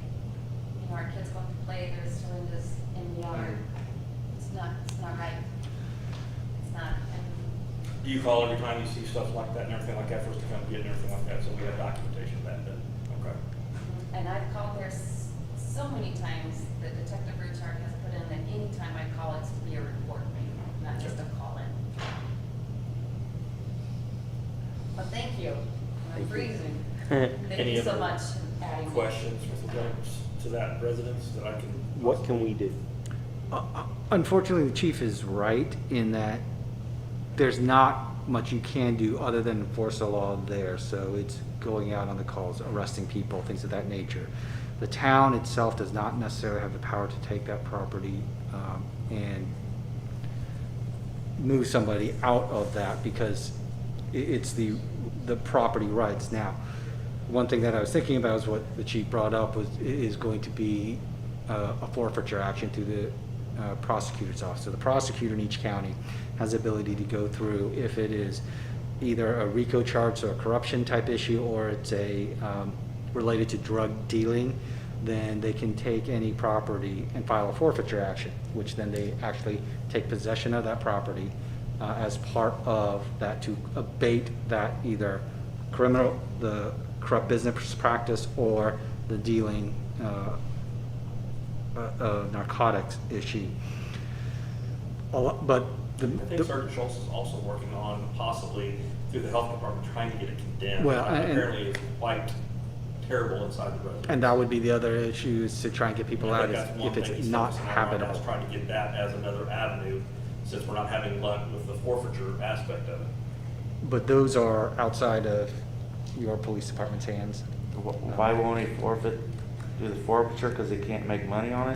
You know, our kids go to play, there's syringes in the yard. It's not right. It's not. Do you call every time you see stuff like that and everything like that for us to come get and everything like that, so we have documentation of that then? Okay. And I've called there so many times that Detective Richard has put in that anytime I call, it's to be a report made, not just a call in. But thank you. I'm freezing. Thank Any you so other much for adding. questions with regards to that residence that I can? What can we do? unfortunately, the chief is right in that there's not much you can do other than enforce the law there. So it's going out on the calls, arresting people, things of that nature. The town itself does not necessarily have the power to take that property and move somebody out of that because it's the property rights. Now, one thing that I was thinking about is what the chief brought up is going to be a forfeiture action through the prosecutor's office. So the prosecutor in each county has the ability to go through if it is either a RICO charge or a corruption type issue, or it's a related to drug dealing, then they can take any property and file a forfeiture action, which then they actually take possession of that property as part of that to abate that either the corrupt business practice or the dealing narcotics issue. But I think Sergeant Schultz is also working on possibly through the health department trying to get it condemned. Well, apparently it's quite terrible inside the residence. and that would be the other issue, is to try and get people I out think that's one if thing it's he's not focusing on right now, is habitable. trying to get that as another avenue since we're not having luck with the forfeiture aspect of it. But those are outside of your police department's hands. Why won't he do the forfeiture? Because he can't make money on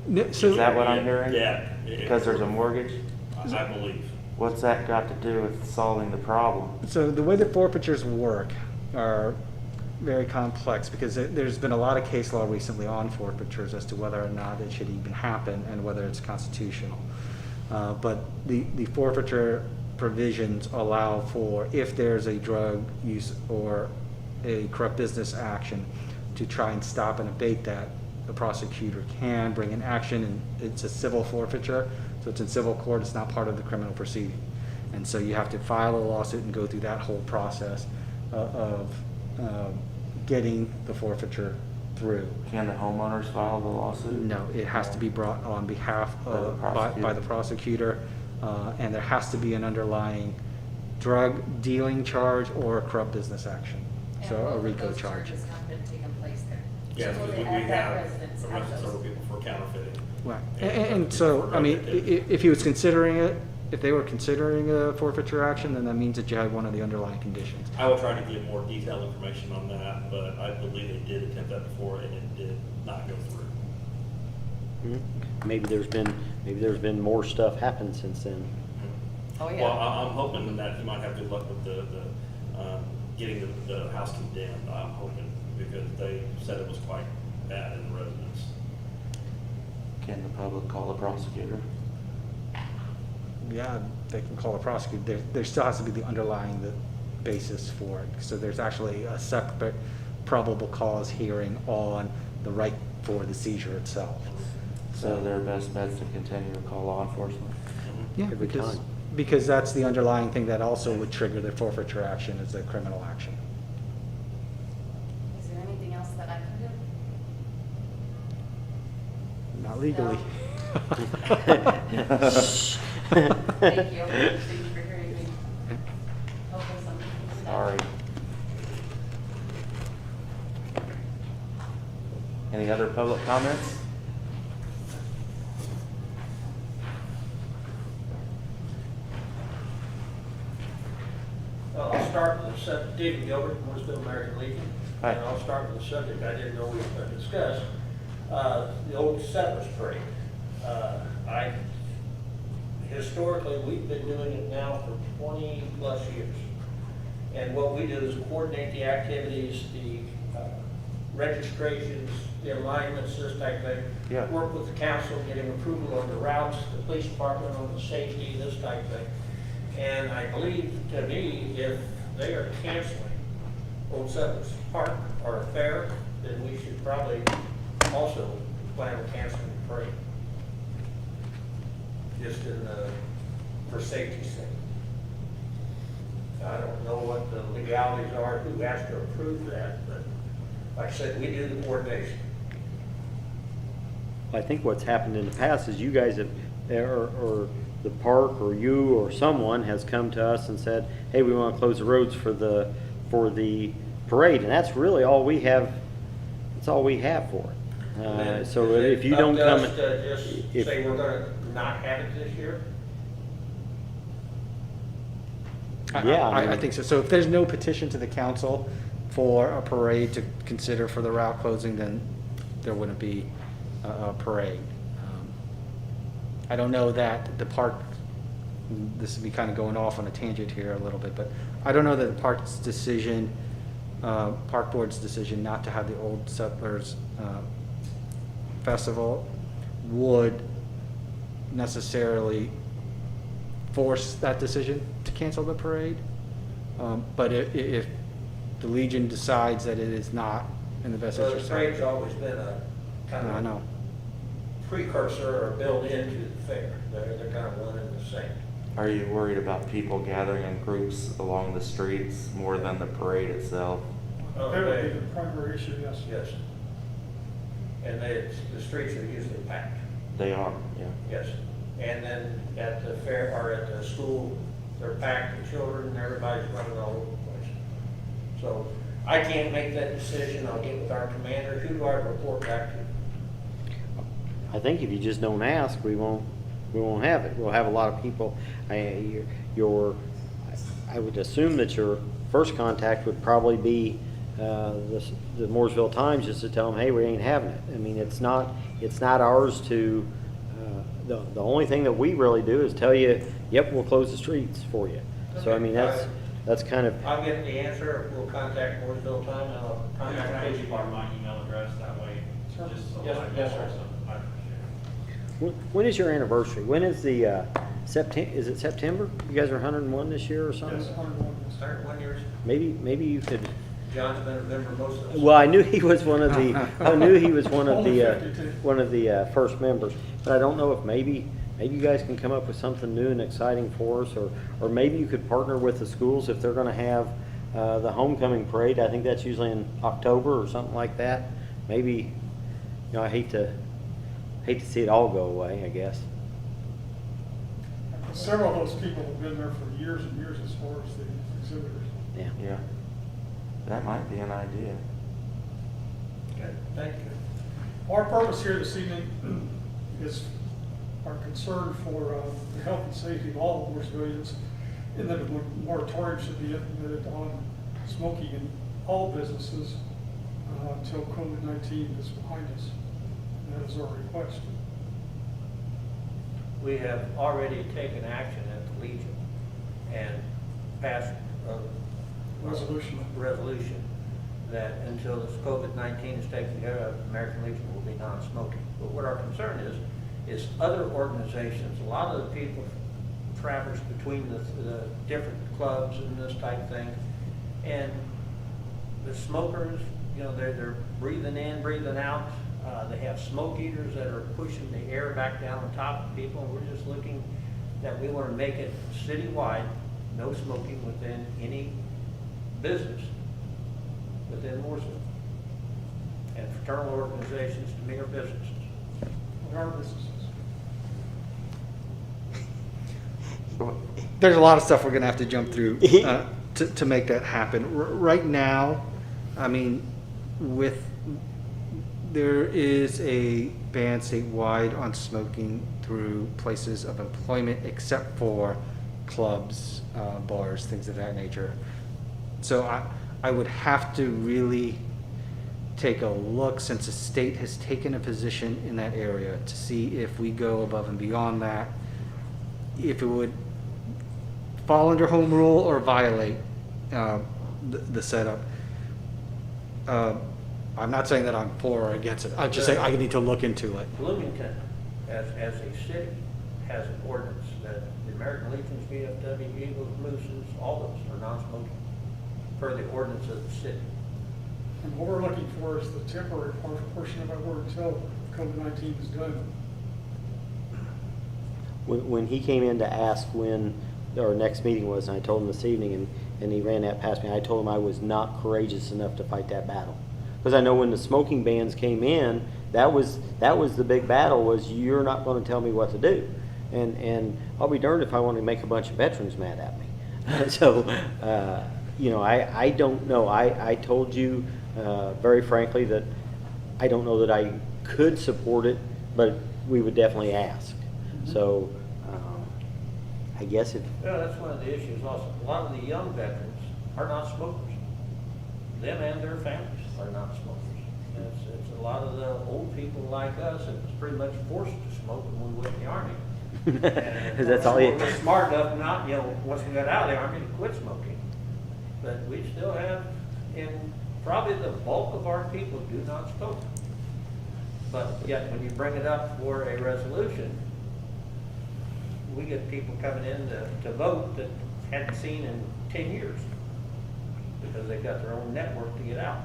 it? Is So, that what I'm hearing? Yeah. Because there's a mortgage? I believe. What's that got to do with solving the problem? so the way that forfeitures work are very complex because there's been a lot of case law recently on forfeitures as to whether or not it should even happen and whether it's constitutional. But the forfeiture provisions allow for, if there's a drug use or a corrupt business action, to try and stop and abate that, the prosecutor can bring an action, and it's a civil forfeiture, so it's in civil court, it's not part of the criminal proceeding. And so you have to file a lawsuit and go through that whole process of getting the forfeiture through. Can the homeowners file the lawsuit? No, it has to be brought on behalf of, by the prosecutor, and there has to be an underlying drug dealing charge or a corrupt business action, so a RICO charge. And both of those charges have been taking place there. Yes, So because we at that have residence, at arrested those- several people for counterfeiting. Right, and so, I mean, if he was considering it, if they were considering a forfeiture action, then that means that you had one of the underlying conditions. I will try to get more detailed information on that, but I believe they did attempt that before and it did not go through. Maybe there's been more stuff happen since then. Oh, yeah. Well, I'm hoping that he might have good luck with the getting the house condemned. I'm hoping, because they said it was quite bad in the residence. Can the public call the prosecutor? Yeah, they can call a prosecutor. There still has to be the underlying basis for it. So there's actually a separate probable cause hearing on the right for the seizure itself. So their best bet's to continue to call law enforcement? Yeah, Every time. because that's the underlying thing that also would trigger the forfeiture action is a criminal action. Is there anything else that I can do? Not legally. Thank you. Thank you for hearing me. Hopefully something can be done. Sorry. Any other public comments? I'll start with the subject, David Gilbert, Mooresville American Legion. Hi. And I'll start with the subject I didn't know we were going to discuss, the old settlers parade. Historically, we've been doing it now for 20 plus years. And what we do is coordinate the activities, the registrations, the alignments, this type of thing. Yeah. Work with the council, getting approval on the routes, the police department on the safety, this type of thing. And I believe, to me, if they are canceling Old Settlers Park or a fair, then we should probably also plan on canceling the parade. Just for safety's sake. I don't know what the legalities are, who has to approve that, but like I said, we do the coordination. I think what's happened in the past is you guys have, or the park or you or someone has come to us and said, hey, we want to close the roads for the parade, and that's really all we have. That's all we have for it. So Is it if you up don't to come, us to just if- say we're gonna not have it this year? Yeah, I I mean- think so. So if there's no petition to the council for a parade to consider for the route closing, then there wouldn't be a parade. I don't know that the park, this would be kind of going off on a tangent here a little bit, but I don't know that the park's decision, park board's decision not to have the Old Settlers Festival would necessarily force that decision to cancel the parade. But if the Legion decides that it is not in the best So the interest parade's of. always been a kind I of know. precursor or built into the fair. They're kind of one and the same. Are you worried about people gathering in groups along the streets more than the parade itself? Oh, That would be they- the primary issue, yes. Yes. And the streets are usually packed, They are, yeah. yes. And then at the fair, or at the school, they're packed with children and everybody's running all over the place. So I can't make that decision. I'll get with our commander. Who do I report back to? I think if you just don't ask, we won't we won't have it. We'll have a lot of people. I would assume that your first contact would probably be the Mooresville Times, just to tell them, hey, we ain't having it. I mean, it's not ours to. The only thing that we really do is tell you, yep, we'll close the streets for you. So I mean, that's kind of. I'll get the answer, we'll contact Mooresville Time, and I'll Can I contact give you Casey. my email address, that way, just so Yes, I know yes, sir. also, I appreciate it. When is your anniversary? When is the September? Is it September? You guys are 101 this year or something? Yes, 101. Start 1 year. Maybe you could. John's been a member most of us. Well, I knew he was one of the. I knew he was one of Only the 52. one of the first members. But I don't know if maybe you guys can come up with something new and exciting for us, or maybe you could partner with the schools if they're going to have the homecoming parade. I think that's usually in October or something like that. Maybe, I hate to see it all go away, I guess. Several of those people have been there for years and years as far as the exhibitors. Yeah. Yeah, that might be an idea. Okay, thank you. Our purpose here this evening is our concern for the health and safety of all of Mooresvillians, and that a moratorium should be implemented on smoking in all businesses until COVID-19 is behind us. And that is our request. We have already taken action at the Legion and passed a resolution that until this COVID-19 is taken care of, American Legion will be non-smoking. But what our concern is other organizations, a lot of the people traverse between the different clubs and this type of thing, and the smokers, they're breathing in, breathing out. They have smoke eaters that are pushing the air back down on top of people, and we're just looking that we want to make it citywide, no smoking within any business within Mooresville. And fraternal organizations to mere businesses. What are businesses? There's a lot of stuff we're gonna have to jump through to make that happen. Right now, I mean, there is a ban statewide on smoking through places of employment except for clubs, bars, things of that nature. So I would have to really take a look, since the state has taken a position in that area, to see if we go above and beyond that, if it would fall under home rule or violate the setup. I'm not saying that I'm for or against it. I'm just saying I need to look into it. Bloomington, as a city, has an ordinance that the American Legion's, VFW, Eagles, Mooses, all those are non-smoking per the ordinance of the city. And what we're looking for is the temporary portion of it until COVID-19 is done. When he came in to ask when our next meeting was, and I told him this evening, and he ran that past me, I told him I was not courageous enough to fight that battle. Because I know when the smoking bans came in, that was the big battle, was you're not going to tell me what to do. And I'll be darned if I want to make a bunch of veterans mad at me. So, I don't know. I told you very frankly that I don't know that I could support it, but we would definitely ask. So, I guess if... Yeah, that's one of the issues also. A lot of the young veterans are not smokers. Them and their families are not smokers. It's a lot of the old people like us that was pretty much forced to smoke when we went in the Army. And That's all you... we're smart enough not, once we got out of the Army, to quit smoking. But we still have, in probably the bulk of our people do not smoke. But yet, when you bring it up for a resolution, we get people coming in to vote that hadn't seen in 10 years because they've got their own network to get out.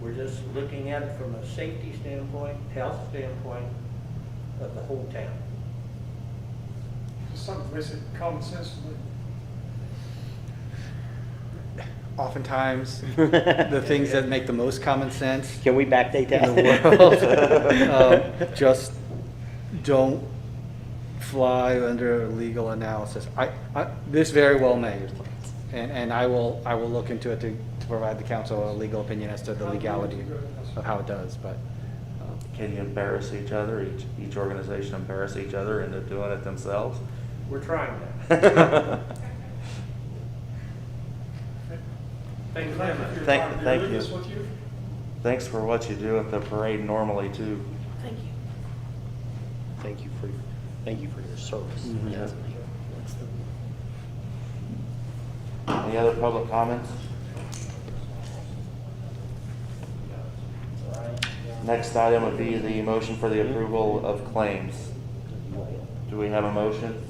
We're just looking at it from a safety standpoint, health standpoint of the whole town. Just something basic common sense to me. Oftentimes, the things that make the most common sense Can we backdate that? in the world just don't fly under legal analysis. This very well may, and I will look into it to provide the council a legal opinion as to the legality of how it does, but. can you embarrass each other, each organization embarrass each other into doing it themselves? We're trying that. Thank you very much. Thank Leave you. this with you? Thanks for what you do at the parade normally too. Thank you. Thank you for your service. Yes. Any other public comments? Next item would be the motion for the approval of claims. Do we have a motion?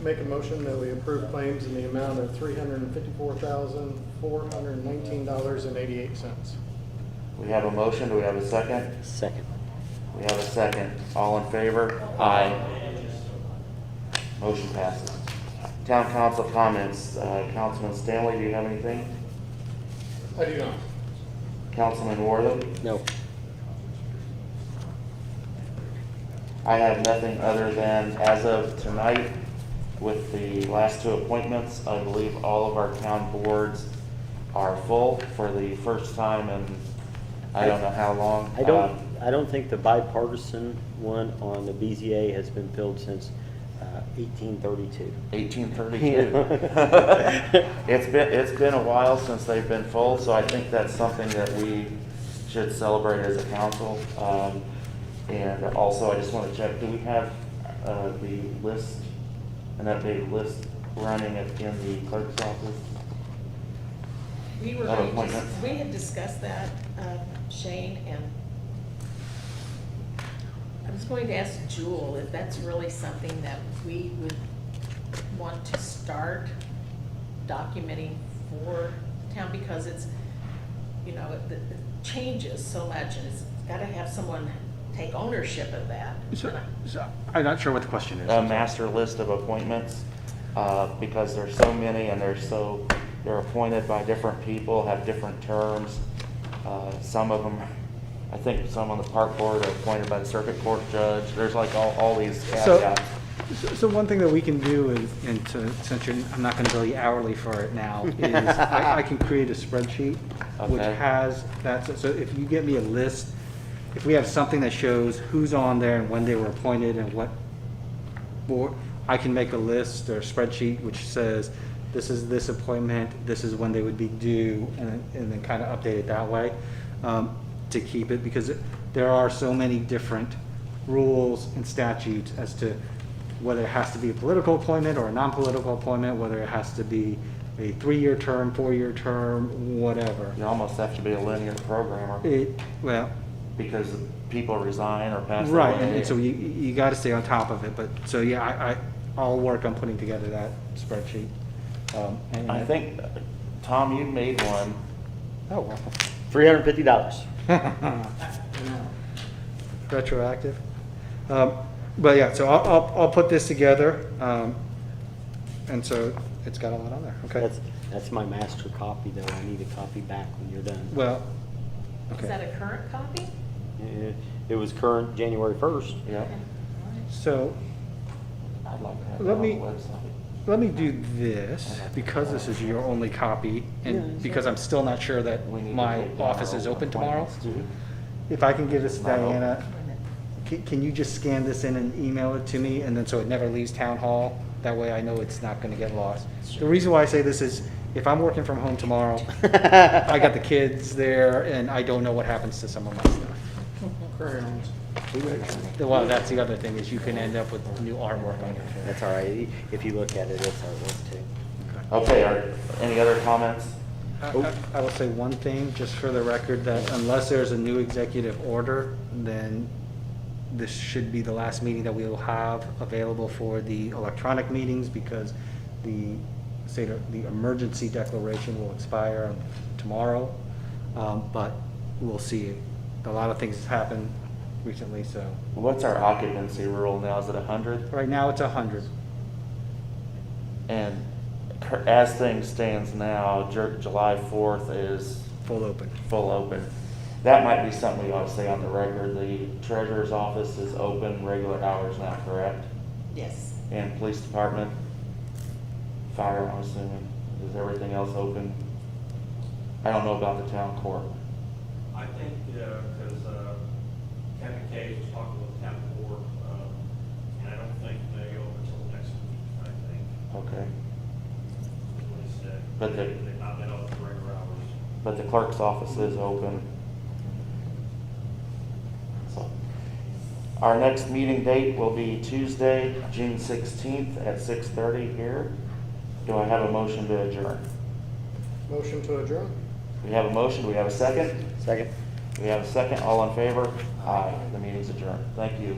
Make a motion that we approve claims in the amount of $354,419.88. We have a motion. Do we have a second? Second. We have a second. All in favor? Aye. Motion passes. Town council comments. Councilman Stanley, do you have anything? I do not. Councilman Wortham? No. I have nothing other than, as of tonight, with the last two appointments, I believe all of our town boards are full for the first time in, I don't know how long. I don't think the bipartisan one on the BZA has been filled since 1832. 1832. It's been a while since they've been full, so I think that's something that we should celebrate as a council. And also, I just want to check, do we have the list, an updated list running in the clerk's office? We were Of going to, appointments? we had discussed that, Shane, and I was going to ask Jewel if that's really something that we would want to start documenting for town, because it's, you know, it changes so much, and it's gotta have someone take ownership of that. So I'm not sure what the question is. A master list of appointments, because there's so many and they're appointed by different people, have different terms. Some of them, I think some on the park board are appointed by the circuit court judge. There's like all these caveats. So one thing that we can do is, since I'm not gonna bill you hourly for it now, is I can create a spreadsheet which Okay. has that, so if you get me a list, if we have something that shows who's on there and when they were appointed and what board, I can make a list or a spreadsheet which says, this is this appointment, this is when they would be due, and then kind of update it that way, to keep it, because there are so many different rules and statutes as to whether it has to be a political appointment or a non-political appointment, whether it has to be a 3-year term, 4-year term, whatever. You almost have to be a linear programmer Well, because people resign or pass right, away. and so you got to stay on top of it, but, so yeah, I'll work on putting together that spreadsheet. And I think, Tom, you made one. Oh, well. $350. Retroactive. But yeah, so I'll put this together, and so it's got a lot on there, okay? That's my master copy, though. I need a copy back when you're done. Well, Is okay. that a current copy? It was current January 1st. Yeah. So I'd like to have Let it on me- the website. let me do this, because this is your only copy, and because I'm still not sure that We need to my take down office our is open tomorrow. appointments, too. If I can give this to Not open. Diana, can you just scan this in and email it to me, and then so it never leaves town hall? That way I know it's not gonna get lost. The reason why I say this is, if I'm working from home tomorrow, I got the kids there, and I don't know what happens to some of my stuff. Crayons. Well, that's the other thing, is you can end up with new artwork on your face. That's all right. If you look at it, it's artwork too. Okay, any other comments? I will say one thing, just for the record, that unless there's a new executive order, then this should be the last meeting that we will have available for the electronic meetings, because the emergency declaration will expire tomorrow. But we'll see. A lot of things have happened recently, so. What's our occupancy rule now? Is it 100? Right now, it's 100. And as things stands now, July 4th is Full open. full open. That might be something we ought to say on the record. The treasurer's office is open regular hours now, correct? Yes. And police department, fire, I'm assuming. Is everything else open? I don't know about the town court. I think, because Captain Cage was talking with the town board, and I don't think they go until next week, I think, Okay. is what he said. But the- They've not been open for regular hours. But the clerk's office is open. So, our next meeting date will be Tuesday, June 16th at 6:30 here. Do I have a motion to adjourn? Motion to adjourn? We have a motion, do we have a second? Second. We have a second, all in favor? Aye. The meeting's adjourned. Thank you.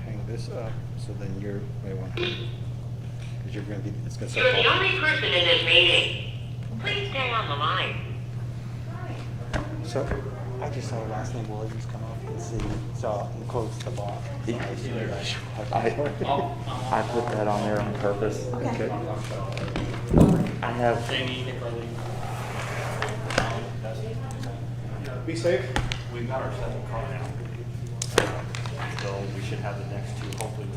Hang this up, so then you're, wait one, because you're gonna be, it's gonna You're start. the only person in this meeting. Please stay on the line. So, I just saw last name Williams come up and see, so I closed the bar. I put that on there on purpose. Okay. I have, Be safe. We've got our second car now. So we should have the next two hopefully